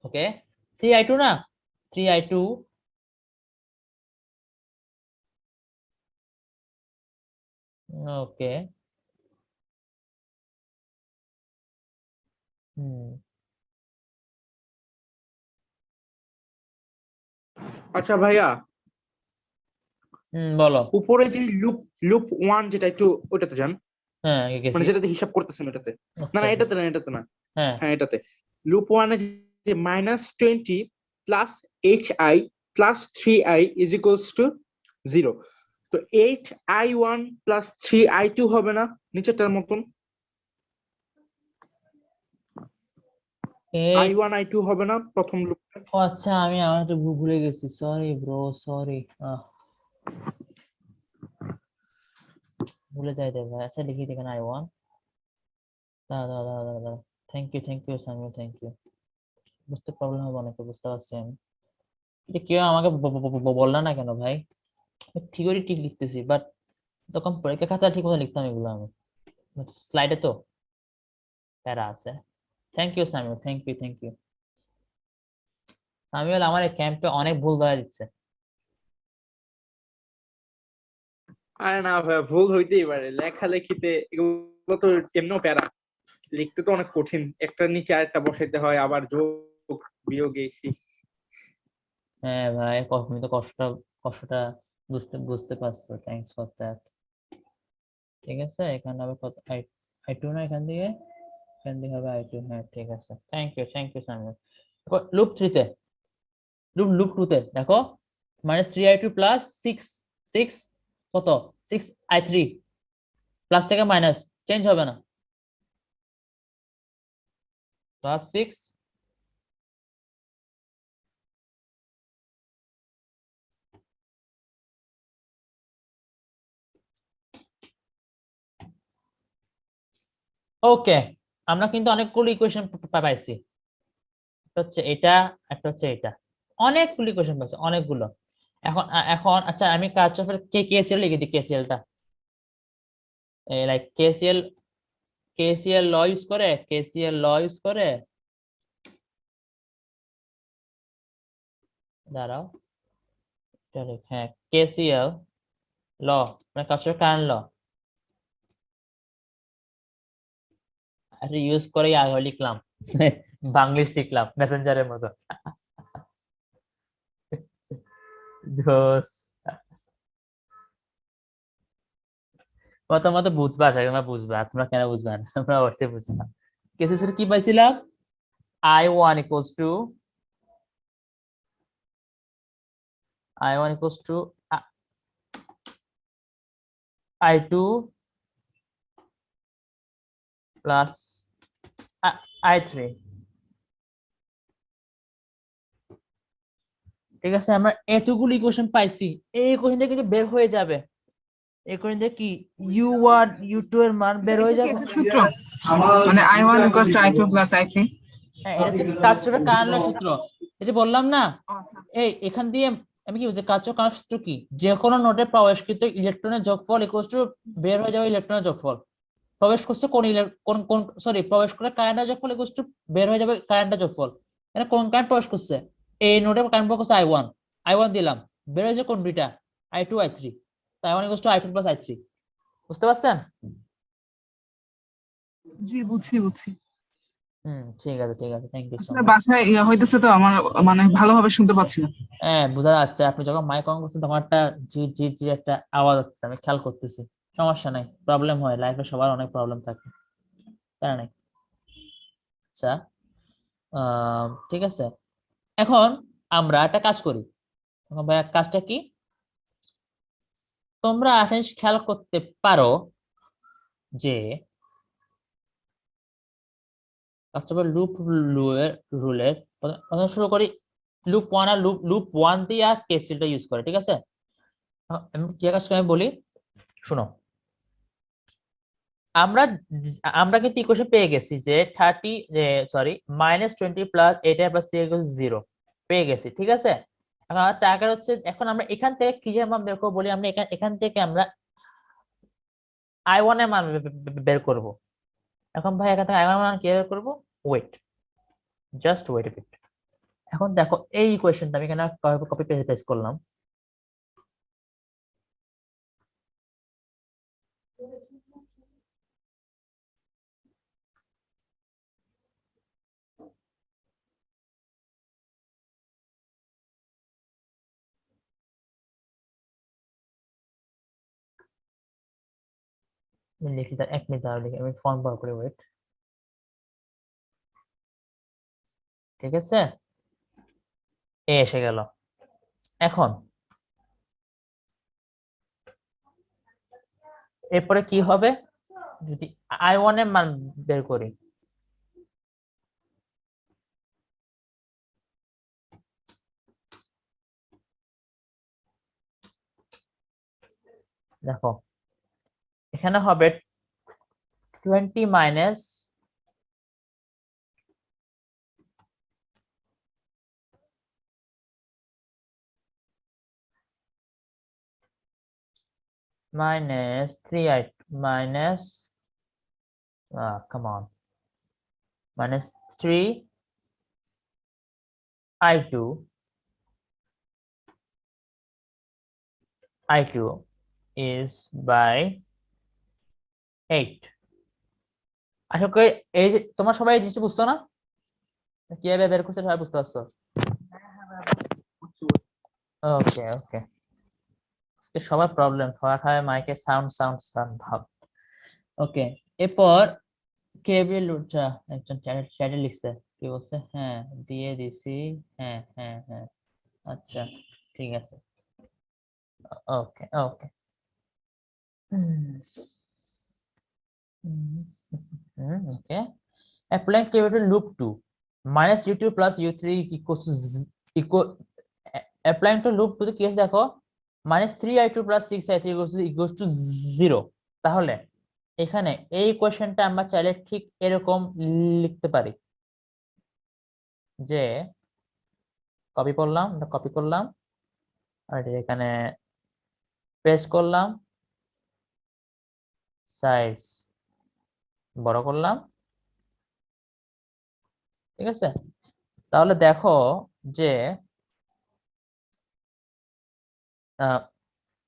ওকে, 3i2 না, 3i2 ওকে। হুম, আচ্ছা ভাইয়া, বলো। উপরে যে লুপ লুপ 1 যেটা, একটু ওটাতে যান, হ্যাঁ, গেছি। মানে যেটাতে হিসাব করতেছেন ওটাতে। না আচ্ছা, না, এটাতে না, এটাতে না, হ্যাঁ, হ্যাঁ এটাতে। লুপ 1 এ যে -20 plus hi plus 3i is equals to 0, তো 8i1 প্লাস 3i2 হবে না নিচেরটার মতন? এই i1 i2 হবে না প্রথম লুপটা? ও আচ্ছা, আমি আমার একটু ভুলে গেছি, সরি ব্রো, সরি। ভুলে যাই রে ভাই। আচ্ছা লিখি এখানে I1। দাঁড়া দাঁড়া দাঁড়া দাঁড়া দাঁড়া, thank you Samiul, thank you. বুঝতে প্রবলেম হবে অনেকে, বুঝতে পারছি আমি। এটা কেউ আমাকে বললা না কেন ভাই? থিওরি ঠিক লিখতেছি, বাট তখন পরীক্ষা খাতা ঠিক মতো লিখতাম এগুলো আমি, স্লাইডে তো প্যারা আছে। Thank you Samiul, thank you. Samiul আমার এই ক্যাম্পে অনেক ভুল ধরা দিচ্ছে। আরে না ভাই, ভুল হইতেই পারে, লেখালেখিতে এগুলো তো এমনিও প্যারা, লিখতে তো অনেক কঠিন, একটার নিচে আরেকটা বসাইতে হয়, আবার যোগ বিয়োগ এই। হ্যাঁ ভাই, তুমি তো কষ্টটা বুঝতে বুঝতে পারছো, থ্যাংকস ফর দ্যাট। ঠিক আছে, এখানে হবে কত, I2 না, এখান থেকে হবে I2। হ্যাঁ ঠিক আছে, থ্যাংক ইউ সামিউল। লুপ 3 তে, লুপ 2 তে দেখো, -3i2 প্লাস 6 কত, 6i3 প্লাস থেকে মাইনাস, চেঞ্জ হবে না, +6। ওকে, আমরা কিন্তু অনেকগুলো ইকুয়েশন পাইছি। একটা হচ্ছে এটা, একটা হচ্ছে এটা, অনেকগুলো ইকুয়েশন পাইছি, অনেকগুলো। এখন আচ্ছা, আমি কার্চফের কেসিএল লিখে দিই, কেসিএলটা লাইক কেসিএল ল ইউজ করে, দাঁড়াও, হ্যাঁ কেসিএল ল মানে কার্চফের কারেন্ট ল, আরে ইউজ করে আগে লিখলাম বাংলিশ লিখলাম মেসেঞ্জারের মতো। জোস, প্রথমত বুঝবা, তোমরা বুঝবা, তোমরা কেন বুঝবা না, তোমরা অবশ্যই বুঝবা। কেসিএল কি পাইছিলাম, I1 equals to I2 plus I3। ঠিক আছে, আমরা এতগুলো ইকুয়েশন পাইছি, এই ইকুয়েশন থেকে কিন্তু বের হয়ে যাবে, ইকুয়েশন থেকে কি U1 U2 এর মান বের হয়ে এটা কি যাবে। একটা সূত্র? মানে I1 = I2 + I3? হ্যাঁ, এটা হচ্ছে কার্চফের কারেন্ট ল সূত্র। এই যে বললাম না, আচ্ছা, এই এখান দিয়ে আমি কি বলছি, কার্চফের কারেন্ট সূত্র কি, যে কোনো নোডে প্রবেশকৃত ইলেকট্রনের যোগফল ইকুয়ালস টু বের হয়ে যাবে ইলেকট্রনের যোগফল। প্রবেশ করছে কোন সরি, প্রবেশ করে কারেন্টের যোগফল ইকুয়ালস টু বের হয়ে যাবে কারেন্টের যোগফল। মানে কোন কারেন্ট প্রবেশ করছে, এই নোডে কারেন্ট প্রবেশ করছে I1 দিলাম, বের হয়েছে কোন দুইটা, I2 I3, তাই I1 = I2 + I3। বুঝতে পারছেন? জি বুঝছি। ঠিক আছে, থ্যাংক ইউ সো আসলে মাচ। বাসায় হইতেছে তো, আমার মানে ভালোভাবে শুনতে পাচ্ছি না। হ্যাঁ, বোঝা যাচ্ছে, আপনি যখন মাইক অন করছেন তখন একটা জি জি জি একটা আওয়াজ আসছে, আমি খেয়াল করতেছি। সমস্যা নাই, প্রবলেম হয়, লাইফে সবার অনেক প্রবলেম থাকে। প্যারা নাই। আচ্ছা, ঠিক আছে, এখন আমরা একটা কাজ করি। এখন ভাইয়া কাজটা কি, তোমরা একটা জিনিস খেয়াল করতে পারো যে লুপ রুলের প্রথমে শুরু করি লুপ ওয়ান আর লুপ ওয়ান দিয়ে আর কেসিলটা ইউজ করে, ঠিক আছে। আমি কি কাজ আমি বলি, শোনো, আমরা আমরা কিন্তু ইকুয়েশন পেয়ে গেছি যে -20 + 8 + 3 + 0 পেয়ে গেছি, ঠিক আছে। এখন আমার টার্গেট হচ্ছে, এখন আমরা এখান থেকে কি যে মান বের করবো বলি, আমরা এখান থেকে আমরা I1 এর মান বের করব। এখন ভাই এখান থেকে I1 এর মান কি বের করবো, ওয়েট, জাস্ট ওয়েট ইট। এখন দেখো এই ইকুয়েশনটা আমি এখানে কপি পেস্ট করলাম। আমি লিখি, তার 1 মিনিট দাঁড়াও, লিখি আমি ফর্ম বার করে, ওয়েট, ঠিক আছে, এসে গেল। এখন এরপরে কি হবে, যদি I1 এর মান বের করি, দেখো এখানে হবে 20 minus -3 minus come on, -3 I2 is by 8। আশা করি এই যে তোমার সবাই এই জিনিসটা বুঝছো না, কিভাবে বের করছে সবাই বুঝতে পারছো? ওকে ওকে, আজকে সবার প্রবলেম, সবাই খায় মাইকে সাউন্ড সাউন্ড সাউন্ড ভাব। ওকে, এরপর কেবিল একজন চ্যাটে লিখছে, কি বলছে, হ্যাঁ দিয়ে দিছি, হ্যাঁ হ্যাঁ হ্যাঁ, আচ্ছা ঠিক আছে, ওকে ওকে। ওকে, applying KVL to loop 2 -u2 + u3 equals to equal, applying to loop 2 case দেখো, -3i2 + 6i3 equals to 0। তাহলে এখানে এই কোশ্চেনটা আমরা চাইলে ঠিক এরকম লিখতে পারি যে, কপি করলাম আর এখানে পেস্ট করলাম, সাইজ বড় করলাম, ঠিক আছে। তাহলে দেখো যে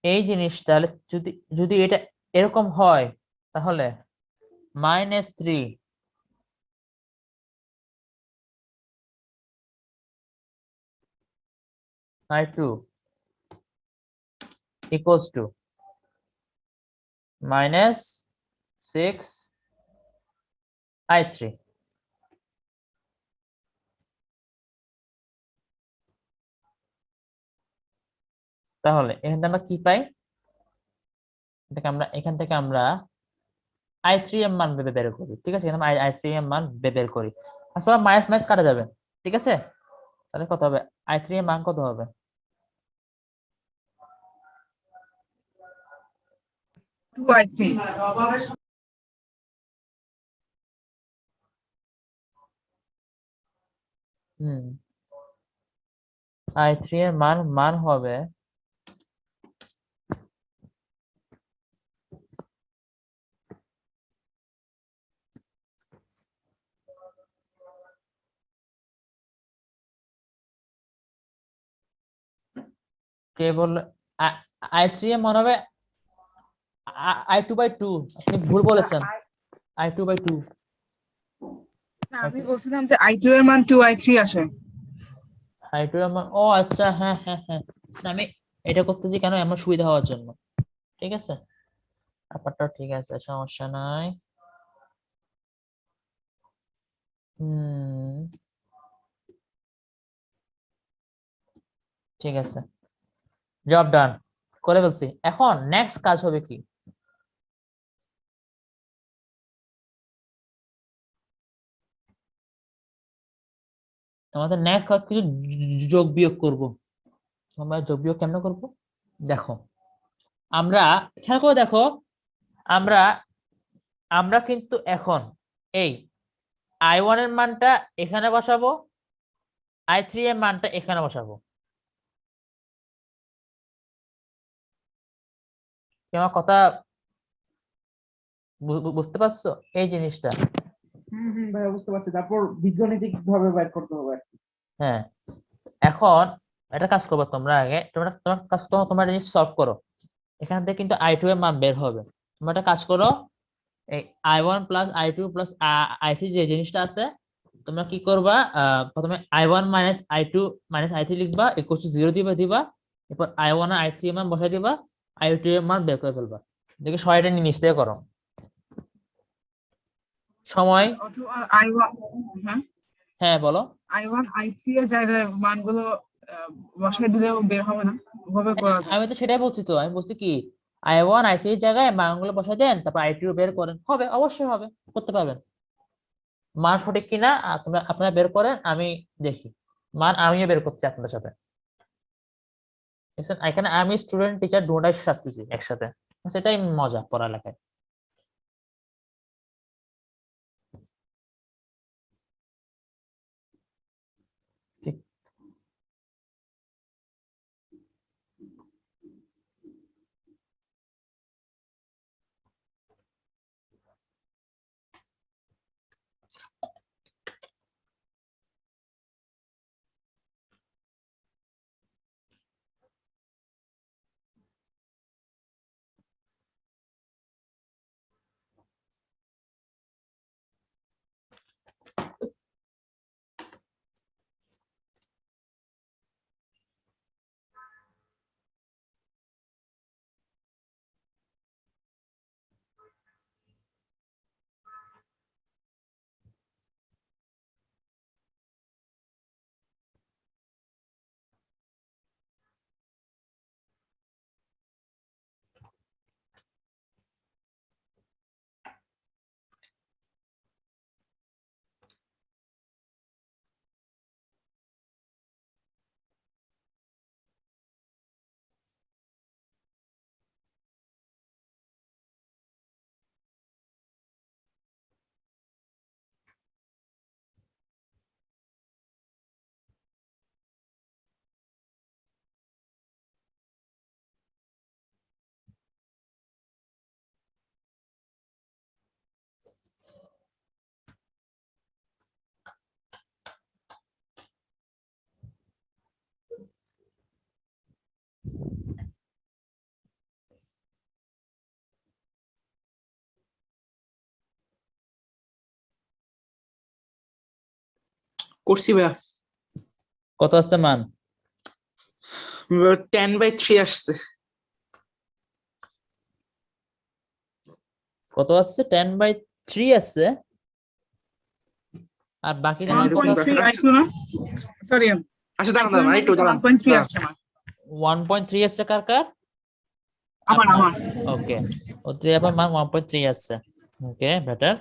এই জিনিস, তাহলে যদি যদি এটা এরকম হয়, তাহলে -3 I2 equals to -6 I3। তাহলে এখান থেকে আমরা কি পাই, এখান থেকে আমরা I3 এর মান বের করি, ঠিক আছে, এখানে I3 এর মান বের করি, আসলে মাইনাস মাইনাস কাটা যাবে, ঠিক আছে। তাহলে কত হবে, I3 এর মান কত হবে, 2i3। I3 এর মান হবে কে বললো, I3 এর মান হবে I2/2, আপনি ভুল বলেছেন, I2/2। না, আমি বলছিলাম যে i2 এর মান 2i3 আসে। I2 এর মান, ও আচ্ছা, হ্যাঁ হ্যাঁ হ্যাঁ, না, আমি এটা করতেছি কেন, আমার সুবিধা হওয়ার জন্য, ঠিক আছে, ব্যাপারটা ঠিক আছে, সমস্যা নাই। ঠিক আছে, জব ডান, করে ফেলছি। এখন নেক্সট কাজ হবে কি? আমাদের নেক্সট কাজ কিছু যোগ বিয়োগ করব। আমরা যোগ বিয়োগ কেমন করব দেখো, আমরা খেয়াল করে দেখো, আমরা আমরা কিন্তু এখন এই I1 এর মানটা এখানে বসাবো, I3 এর মানটা এখানে বসাবো। কি আমার কথা বুঝতে পারছো এই জিনিসটা? ভাই বুঝতে পারছি, তারপর বীজগণিতিক ভাবে বের করতে হবে। হ্যাঁ, এখন একটা কাজ করবো, তোমরা আগে তোমরা তোমার কাজ তোমরা জিনিস সলভ করো। এখান থেকে কিন্তু I2 এর মান বের হবে। তোমরা একটা কাজ করো, এই I1 plus I2 plus I3 যে জিনিসটা আছে, তোমরা কি করবা, প্রথমে I1 minus I2 minus I3 লিখবা, ইকুয়াল টু 0 দিবা। এরপর I1 আর I3 এর মান বসাই দিবা, I2 এর মান বের করে ফেলবা। দেখে সবাইটা নিচ থেকে করো। সময়, অথবা I1, হ্যাঁ, হ্যাঁ বলো। I1 I3 এর জায়গায় মানগুলো বসাই দিলেও বের হবে না, ওভাবে করা যায়। আমি তো সেটাই বলছি, তো আমি বলছি কি I1 I3 এর জায়গায় মানগুলো বসাই দেন, তারপর I2 বের করেন, হবে, অবশ্যই হবে, করতে পারবেন। মান সঠিক কিনা আপনারা বের করেন, আমি দেখি। মান আমিও বের করছি আপনাদের সাথে। বুঝছেন? এখানে আমি স্টুডেন্ট টিচার দুটাই শাস্তিছি একসাথে, সেটাই মজা পড়ালেখায়। ঠিক। করছি ভাইয়া, কত আসছে মান? 10/3 আসছে। কত আসছে? 10/3 আসছে। আর বাকি হ্যাঁ, মান কত এরকম আসছে? ব্যাপার। I2 না, সরি, আচ্ছা দাঁড়ান দাঁড়ান, একটু দাঁড়ান 1.3 দাঁড়ান। আসছে আমার। 1.3 আসছে কার কার? আমার আমার ওকে, ওতে আবার মান 1.3 আসছে। ওকে, বেটার।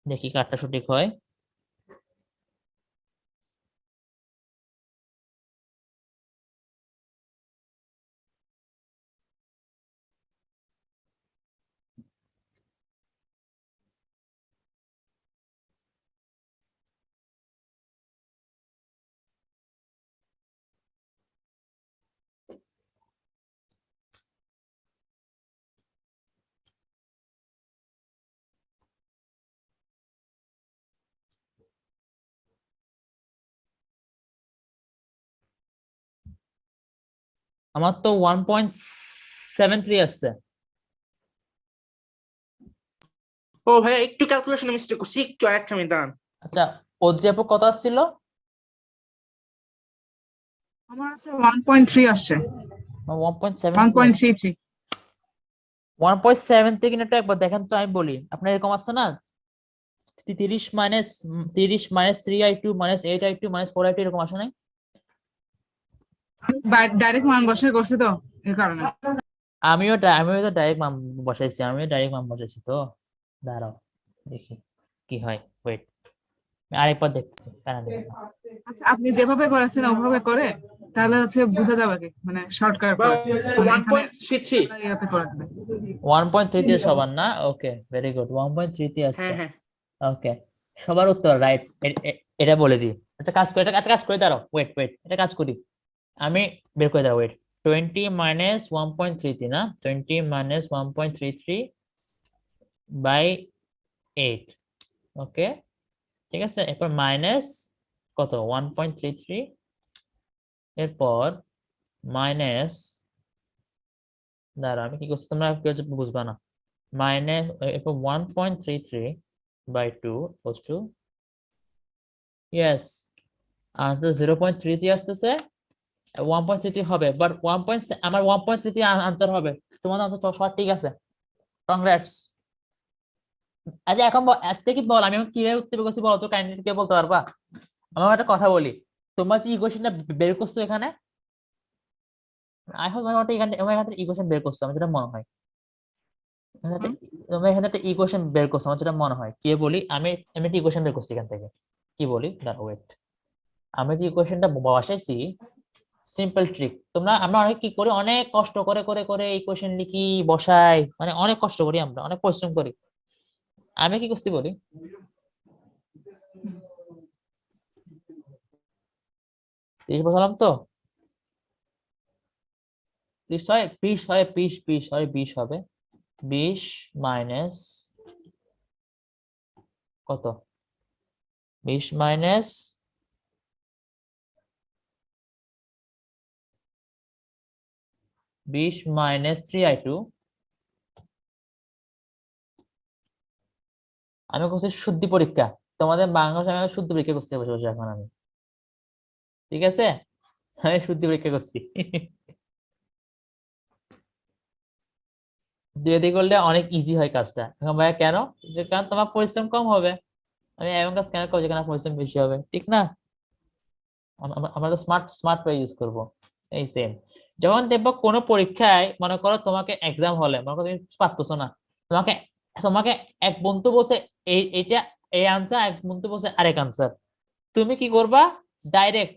দেখি কারটা সঠিক হয়। আমার তো 1.73 আসছে। ও ভাইয়া, একটু ক্যালকুলেশনে মিস্টেক করছি, একটু আরেকটা মিনিট দাঁড়ান। আচ্ছা, অধ্যাপক কত আসছিল? আমার আছে 1.3 আসছে, 1.73। 1.33। 1.73 কিনা একবার দেখেন তো, আমি বলি আপনার এরকম আসছে না 30 minus 3i2 minus 8i2 minus 4i2 এরকম আসে নাই? ডাইরেক্ট মান বসায় করছি তো এই কারণে। আমিও তো ডাইরেক্ট মান বসাইছি তো। দাঁড়াও দেখি কি হয়, ওয়েট আরেকবার দেখতেছি। আচ্ছা, আপনি যেভাবে করেছেন ওভাবে করে তাহলে হচ্ছে বোঝা যাবে কি, মানে শর্টকাট বা করে 1.33 ইয়াতে করে দেবে। 1.3 দিয়ে সবার না? ওকে, ভেরি গুড, 1.3 তে আসছে। হ্যাঁ হ্যাঁ ওকে, সবার উত্তর রাইট। এটা বলে দিই। আচ্ছা কাজ করে, একটা কাজ করে দাঁড়াও, ওয়েট এটা কাজ করি আমি, বের করে দাও, ওয়েট। 20 মাইনাস 1.33 না, 20 মাইনাস 1.33 বাই 8। ওকে, ঠিক আছে, এরপর মাইনাস কত 1.33, এরপর মাইনাস, দাঁড়া আমি কি করছি তোমরা কেউ বুঝবা না, মাইনাস এরপর 1.33 by 2 equals to, yes answer 0.33 আসতেছে। 1.33 হবে, বাট আমার 1.33 আনসার হবে। তোমার আনসার সব ঠিক আছে, কংগ্রাটস। আচ্ছা এখন আজকে কি বল, আমি এখন কিভাবে উত্তর করছি বলো তো, কাইন্ডলি কে বলতে পারবা? আমার একটা কথা বলি, তোমরা যে ইকুয়েশনটা বের করছো এখানে, আই হোপ এখান থেকে ইকুয়েশন বের করছো আমার যেটা মনে হয়। তোমরা এখান থেকে একটা ইকুয়েশন বের করছো আমার যেটা মনে হয়। কে বলি, আমি একটা ইকুয়েশন বের করছি এখান থেকে। কি বলি, দাঁড়াও ওয়েট, আমি যে ইকুয়েশনটা বসাইছি, সিম্পল ট্রিক। আমরা অনেক কি করি, অনেক কষ্ট করে করে করে ইকুয়েশন লিখি, বসাই, মানে অনেক কষ্ট করি, আমরা অনেক পরিশ্রম করি। আমি কি করছি বলি, বসালাম তো 30 হয়, 20 হয়, 20 হবে, 20 মাইনাস কত, 20 মাইনাস 3i2। আমি করছি শুদ্ধি পরীক্ষা, তোমাদের বাংলা ভাষায় শুদ্ধি পরীক্ষা করছি বসে বসে এখন আমি, ঠিক আছে, আমি শুদ্ধি পরীক্ষা করছি। দিয়ে করলে অনেক ইজি হয় কাজটা। এখন ভাইয়া কেন? কারণ তোমার পরিশ্রম কম হবে। আমি এমন কাজ কেন করবো যেখানে পরিশ্রম বেশি হবে, ঠিক না? আমরা স্মার্ট স্মার্ট ওয়ে ইউজ করবো। এই সেম, যখন দেখবো কোনো পরীক্ষায়, মনে করো তোমাকে এক্সাম হলে, মনে করো তুমি পারতেছো না, তোমাকে তোমাকে এক বন্ধু বসে এইটা এই আনসার, এক বন্ধু বসে আরেক আনসার, তুমি কি করবা? ডাইরেক্ট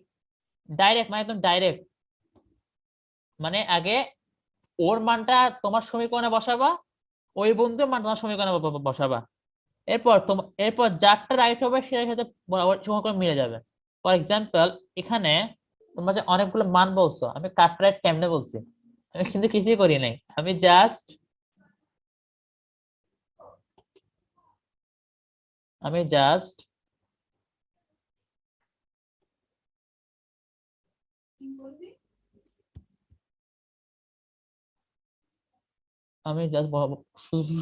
ডাইরেক্ট মানে একদম ডাইরেক্ট, মানে আগে ওর মানটা তোমার সমীকরণে বসাবা, ওই বন্ধুর মান তোমার সমীকরণে বসাবা, এরপর যারটা রাইট হবে সেটার সাথে সমীকরণ মিলে যাবে। ফর এক্সাম্পল, এখানে তোমরা যে অনেকগুলো মান বলছো, আমি কাট রাইট কেমনে বলছি, আমি কিন্তু কিছুই করি নাই, আমি জাস্ট আমি জাস্ট শুধু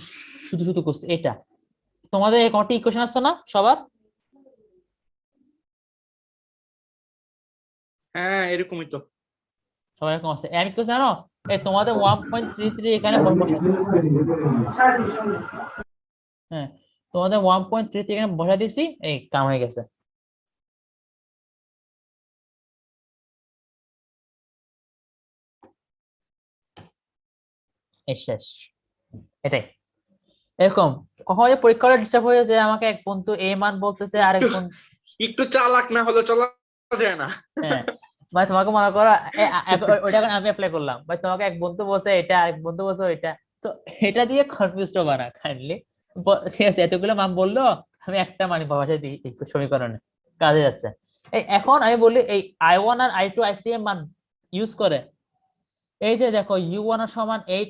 শুধু শুধু করছি এটা। তোমাদের কয়টি ইকুয়েশন আসছে না সবার? হ্যাঁ এরকমই তো। সবার এরকম আছে, আমি কি জানো, এই তোমাদের 1.33 এখানে হ্যাঁ, তোমাদের 1.33 এখানে বসা দিছি, এই কাম হয়ে গেছে। এই শেষ, এটাই। এরকম কখনো পরীক্ষা ডিস্টার্ব হয়ে যায়, আমাকে এক বন্ধু এ মান বলতেছে, আরেক বন্ধু একটু চালাক না হলে চলা যায় না। হ্যাঁ, ভাই তোমাকে মনে করো ওইটা এখন আমি অ্যাপ্লাই করলাম, ভাই তোমাকে এক বন্ধু বসে এটা, আরেক বন্ধু বসে এটা, তো এটা দিয়ে কনফিউজ হবা না কাইন্ডলি। ঠিক আছে, এতগুলো মান বললো, আমি একটা মানে ভাষায় দিই এই সমীকরণে, কাজে যাচ্ছে। এই এখন আমি বলি, এই I1 আর I2 I3 এর মান ইউজ করে, এই যে দেখো U1 এর সমান 8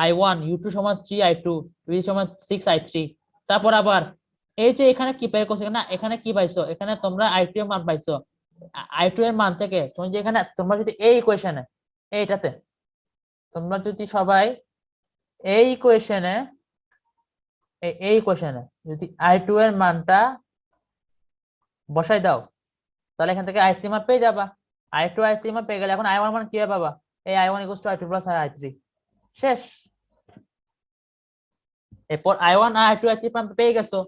I1, U2 সমান 3 I2, U3 সমান 6 I3। তারপর আবার এই যে এখানে কি বের করছো না, এখানে কি পাইছো, এখানে তোমরা I2 এর মান পাইছো, I2 এর মান থেকে তুমি যে এখানে, তোমরা যদি এই ইকুয়েশনে, এইটাতে তোমরা যদি সবাই এই ইকুয়েশনে, এই ইকুয়েশনে যদি I2 এর মানটা বসাই দাও, তাহলে এখান থেকে I3 মান পেয়ে যাবা। I3 মান পেয়ে গেলে এখন I1 মান কিভাবে পাবা? এই I1 = I2 + I3, শেষ। এরপর I1 আর I2 I3 পেয়ে গেছো,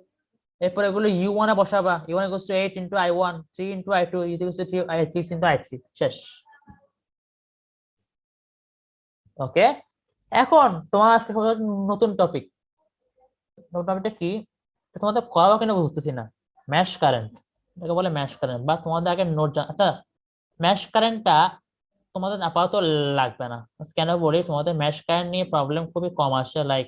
এরপর এগুলো u1 এ বসাবা, u1 equals to 8 into i1, 3 into i2, equals to 3 i6 into i3, শেষ। ওকে, এখন তোমার আজকে নতুন টপিক। টপিকটা কি তোমাদের করাবো কিনা বুঝতেছি না। ম্যাশ কারেন্ট, এটাকে বলে ম্যাশ কারেন্ট, বা তোমাদের আগে নোট আচ্ছা, ম্যাশ কারেন্টটা তোমাদের আপাতত লাগবে না। কেন বলি, তোমাদের ম্যাশ কারেন্ট নিয়ে প্রবলেম খুবই কম আসে, লাইক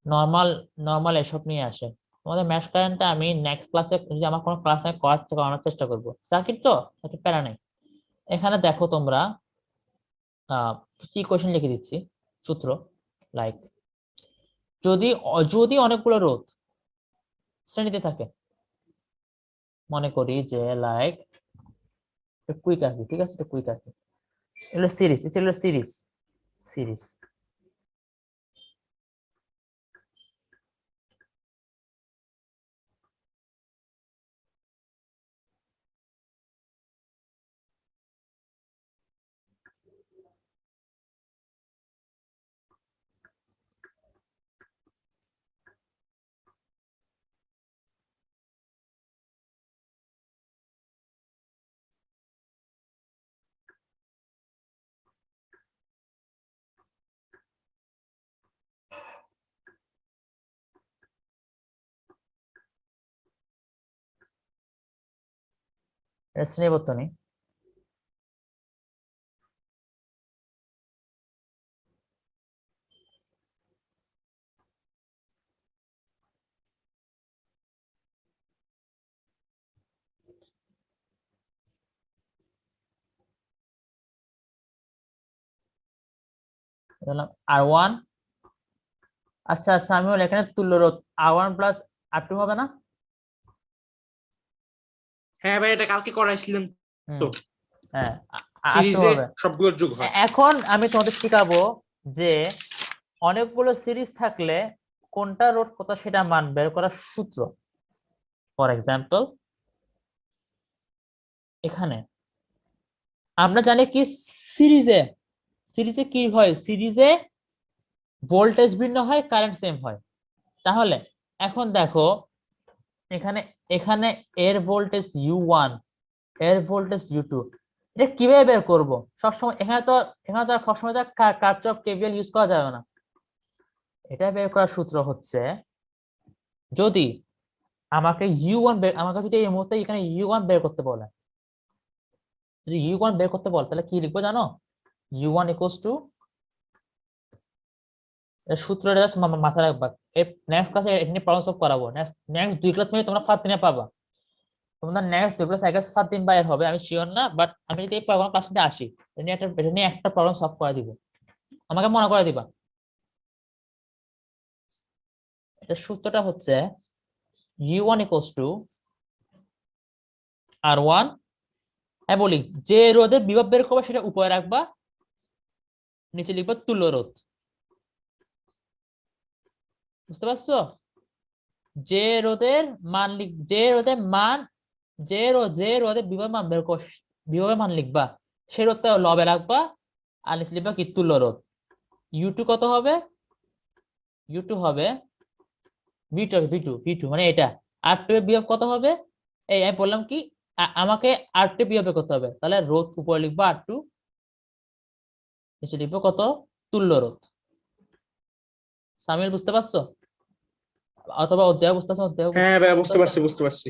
নর্মাল নর্মাল এসব নিয়ে আসে। তোমাদের ম্যাশ কারেন্টটা আমি নেক্সট ক্লাসে, যদি আমার কোনো ক্লাসে করানোর চেষ্টা করবো। সার্কিট তো সার্কিট প্যারা নেই। এখানে দেখো তোমরা কি কোয়েশ্চেন লিখে দিচ্ছি, সূত্র। লাইক যদি যদি অনেকগুলো রোধ শ্রেণীতে থাকে, মনে করি যে লাইক কুইক আঁকি, ঠিক আছে, কুইক আঁকি, এগুলো সিরিজ, এগুলো সিরিজ সিরিজ শ্রেণীবদ্ধ নেই। R1, আচ্ছা সামিউল, এখানে তুল্য রোধ R1 প্লাস R2 হবে না? হ্যাঁ ভাই, এটা কালকে করাইছিলেন হুম, তো, হ্যাঁ, R2 সিরিজে হবে। সবগুলোর যোগ হয়। এখন আমি তোমাদের শিখাবো যে অনেকগুলো সিরিজ থাকলে কোনটা রোধ কত সেটা মান বের করার সূত্র। ফর এক্সাম্পল, এখানে আমরা জানি কি, সিরিজে সিরিজে কি হয়, সিরিজে ভোল্টেজ ভিন্ন হয়, কারেন্ট সেম হয়। তাহলে এখন দেখো, এখানে এখানে এর ভোল্টেজ u1, এর ভোল্টেজ u2, এটা কিভাবে বের করব? সবসময় এখানে তো আর সবসময় তো কার্চফ কেভিএল ইউজ করা যাবে না। এটা বের করার সূত্র হচ্ছে, যদি আমাকে যদি এই মুহূর্তে এখানে u1 বের করতে বলে, যদি u1 বের করতে বলে, তাহলে কি লিখবো জানো? u1 ইকুয়ালস টু, সূত্রটা জাস্ট মাথায় রাখবা। নেক্সট ক্লাসে এটা নিয়ে প্রবলেম সলভ করাবো। নেক্সট 2 ক্লাস থেকে তোমরা ফার্স্ট দিনে পাবা। তোমাদের নেক্সট 2 ক্লাস আগে ফার্স্ট দিন বাইর হবে, আমি শিওর না, বাট আমি যদি এই প্রবলেম ক্লাসে আসি, এটা নিয়ে একটা প্রবলেম সলভ করে দিব, আমাকে মনে করে দিবা। এটা সূত্রটা হচ্ছে u1 ইকুয়ালস টু R1, আমি বলি যে রোধের বিভব বের করবে সেটা উপরে রাখবা, নিচে লিখবা তুল্য রোধ। বুঝতে পারছো? যে রোধের মান যে রোধের মান, যে রোধের বিভব মান বের কর, বিভবের মান লিখবা, সেই রোধটা লবে রাখবা, আর নিচে লিখবা কি তুল্য রোধ। u2 কত হবে? u2 হবে v2 মানে এটা। R2 এর বিভব কত হবে? এই আমি বললাম কি, আমাকে R2 বিভব বের করতে হবে, তাহলে রোধ উপরে লিখবা R2, নিচে লিখবো কত? তুল্য রোধ। সামিল বুঝতে পারছো? অথবা অধ্যায় বুঝতে পারছো? হ্যাঁ ভাই, বুঝতে বুঝতে পারছো? পারছি বুঝতে পারছি।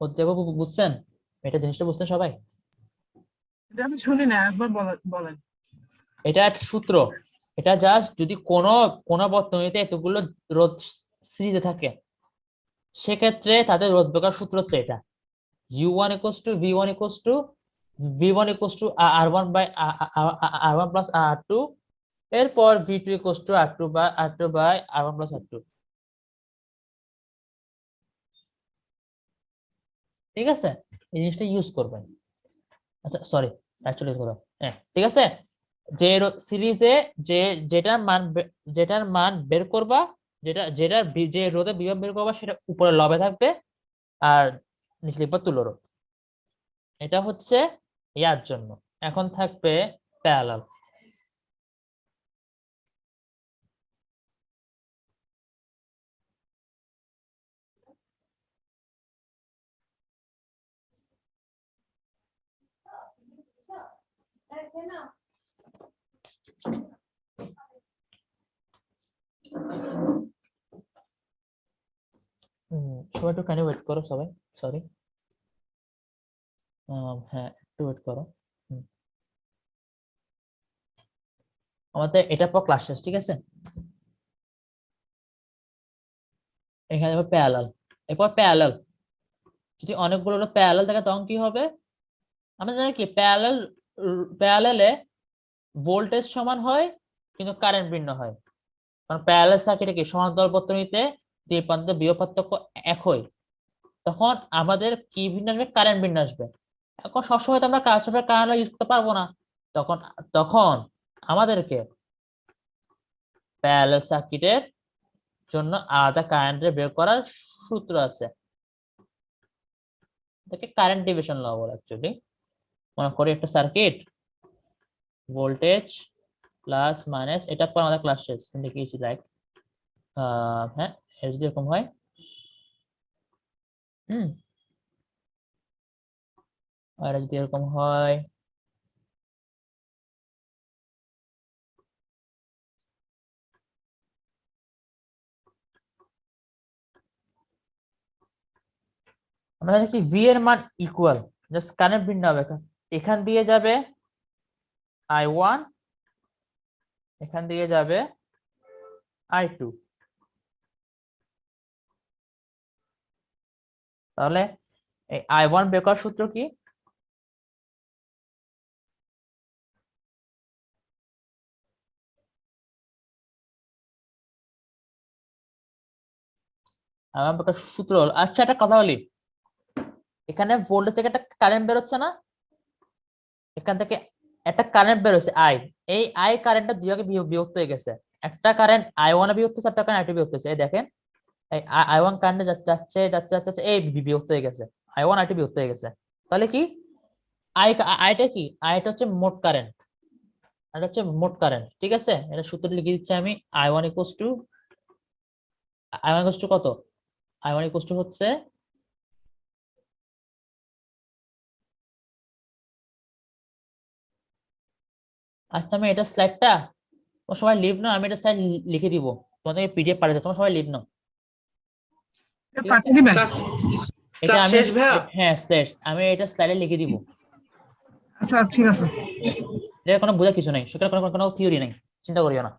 অধ্যায় বুঝছেন? এটা জিনিসটা বুঝছেন সবাই? এটা আমি শুনি না, একবার বলেন। এটা একটা সূত্র। এটা জাস্ট যদি কোন বর্তনীতে এতগুলো রোধ সিরিজে থাকে, সেক্ষেত্রে তাদের রোধ বের সূত্র হচ্ছে এটা, u1 equals to v1 equals to r1 by r1 plus r2, এরপর v2 equals to r2 by r1 plus r2। ঠিক আছে, এই জিনিসটা ইউজ করবেন। আচ্ছা সরি, অ্যাকচুয়ালি হ্যাঁ ঠিক আছে। যে সিরিজে যে যেটার মান বের করবা, যে রোধে বিভব বের করবা, সেটা উপরে লবে থাকবে, আর নিচে লিখবা তুল্য রোধ। এটা হচ্ছে ইয়ার জন্য। এখন থাকবে প্যারালাল। সবাই একটু কাইন্ডলি ওয়েট করো সবাই, সরি। হ্যাঁ একটু ওয়েট করো। আমাদের এটা পর ক্লাস শেষ, ঠিক আছে? এখানে প্যারালাল, এরপর প্যারালাল। যদি অনেকগুলো প্যারালাল থাকে তখন কি হবে? আমরা জানি কি প্যারালালে ভোল্টেজ সমান হয় কিন্তু কারেন্ট ভিন্ন হয়, কারণ প্যারালাল সার্কিটে কি সমান্তরাল বর্তনীতে দুই প্রান্তের বিভব পার্থক্য একই, তখন আমাদের কি ভিন্ন আসবে? কারেন্ট ভিন্ন আসবে। এখন সবসময় তো আমরা কার্চফের কারেন্ট ল ইউজ করতে পারবো না, তখন তখন আমাদেরকে প্যারালাল সার্কিটের জন্য আলাদা কারেন্টের বের করার সূত্র আছে, এটাকে কারেন্ট ডিভিশন ল বলে অ্যাকচুয়ালি। মনে করি একটা সার্কিট, ভোল্টেজ প্লাস মাইনাস, এটা পর আমাদের ক্লাস শেষ দেখিয়েছি, লাইক হ্যাঁ এটা যদি এরকম হয়, আর এটা যদি এরকম হয়, আমরা জানি কি ভি এর মান ইকুয়াল, জাস্ট কারেন্ট ভিন্ন হবে। এখান দিয়ে যাবে I1, এখান দিয়ে যাবে I2। তাহলে এই I1 বের করার সূত্র কি? I1 বের করার সূত্র হলো, আচ্ছা একটা কথা বলি, এখানে ভোল্টেজ থেকে একটা কারেন্ট বেরোচ্ছে না, এখান থেকে একটা কারেন্ট বেরোচ্ছে আই, এই আই কারেন্টটা দুই ভাগে বিভক্ত হয়ে গেছে, একটা কারেন্ট I1 এ বিভক্ত হচ্ছে, একটা কারেন্ট I2 বিভক্ত হচ্ছে। এই দেখেন এই I1 কারেন্টে যাচ্ছে যাচ্ছে যাচ্ছে যাচ্ছে, এই বিভক্ত হয়ে গেছে, I1 I2 বিভক্ত হয়ে গেছে। তাহলে কি আইটা কি? আইটা হচ্ছে মোট কারেন্ট, এটা হচ্ছে মোট কারেন্ট, ঠিক আছে? এটা সূত্র লিখে দিচ্ছি আমি, I1 ইকুয়ালস টু কত? I1 ইকুয়ালস টু হচ্ছে আচ্ছা আমি এটা স্লাইডটা তোমার সবাই লিভ নাও, আমি এটা স্লাইড লিখে দিব, তোমাদের পিডিএফ পাঠিয়ে তোমার সবাই লিভ নাও, ঠিক আছে? পাঠিয়ে দিবেন? ক্লাস এটা ক্লাস আমি শেষ ভাইয়া? হ্যাঁ স্লাইড আমি এটা স্লাইডে লিখে দিব, আচ্ছা ঠিক আছে। এর কোনো বোঝার কিছু নেই, সেখানে কোনো কোনো থিওরি নেই, চিন্তা করিও না।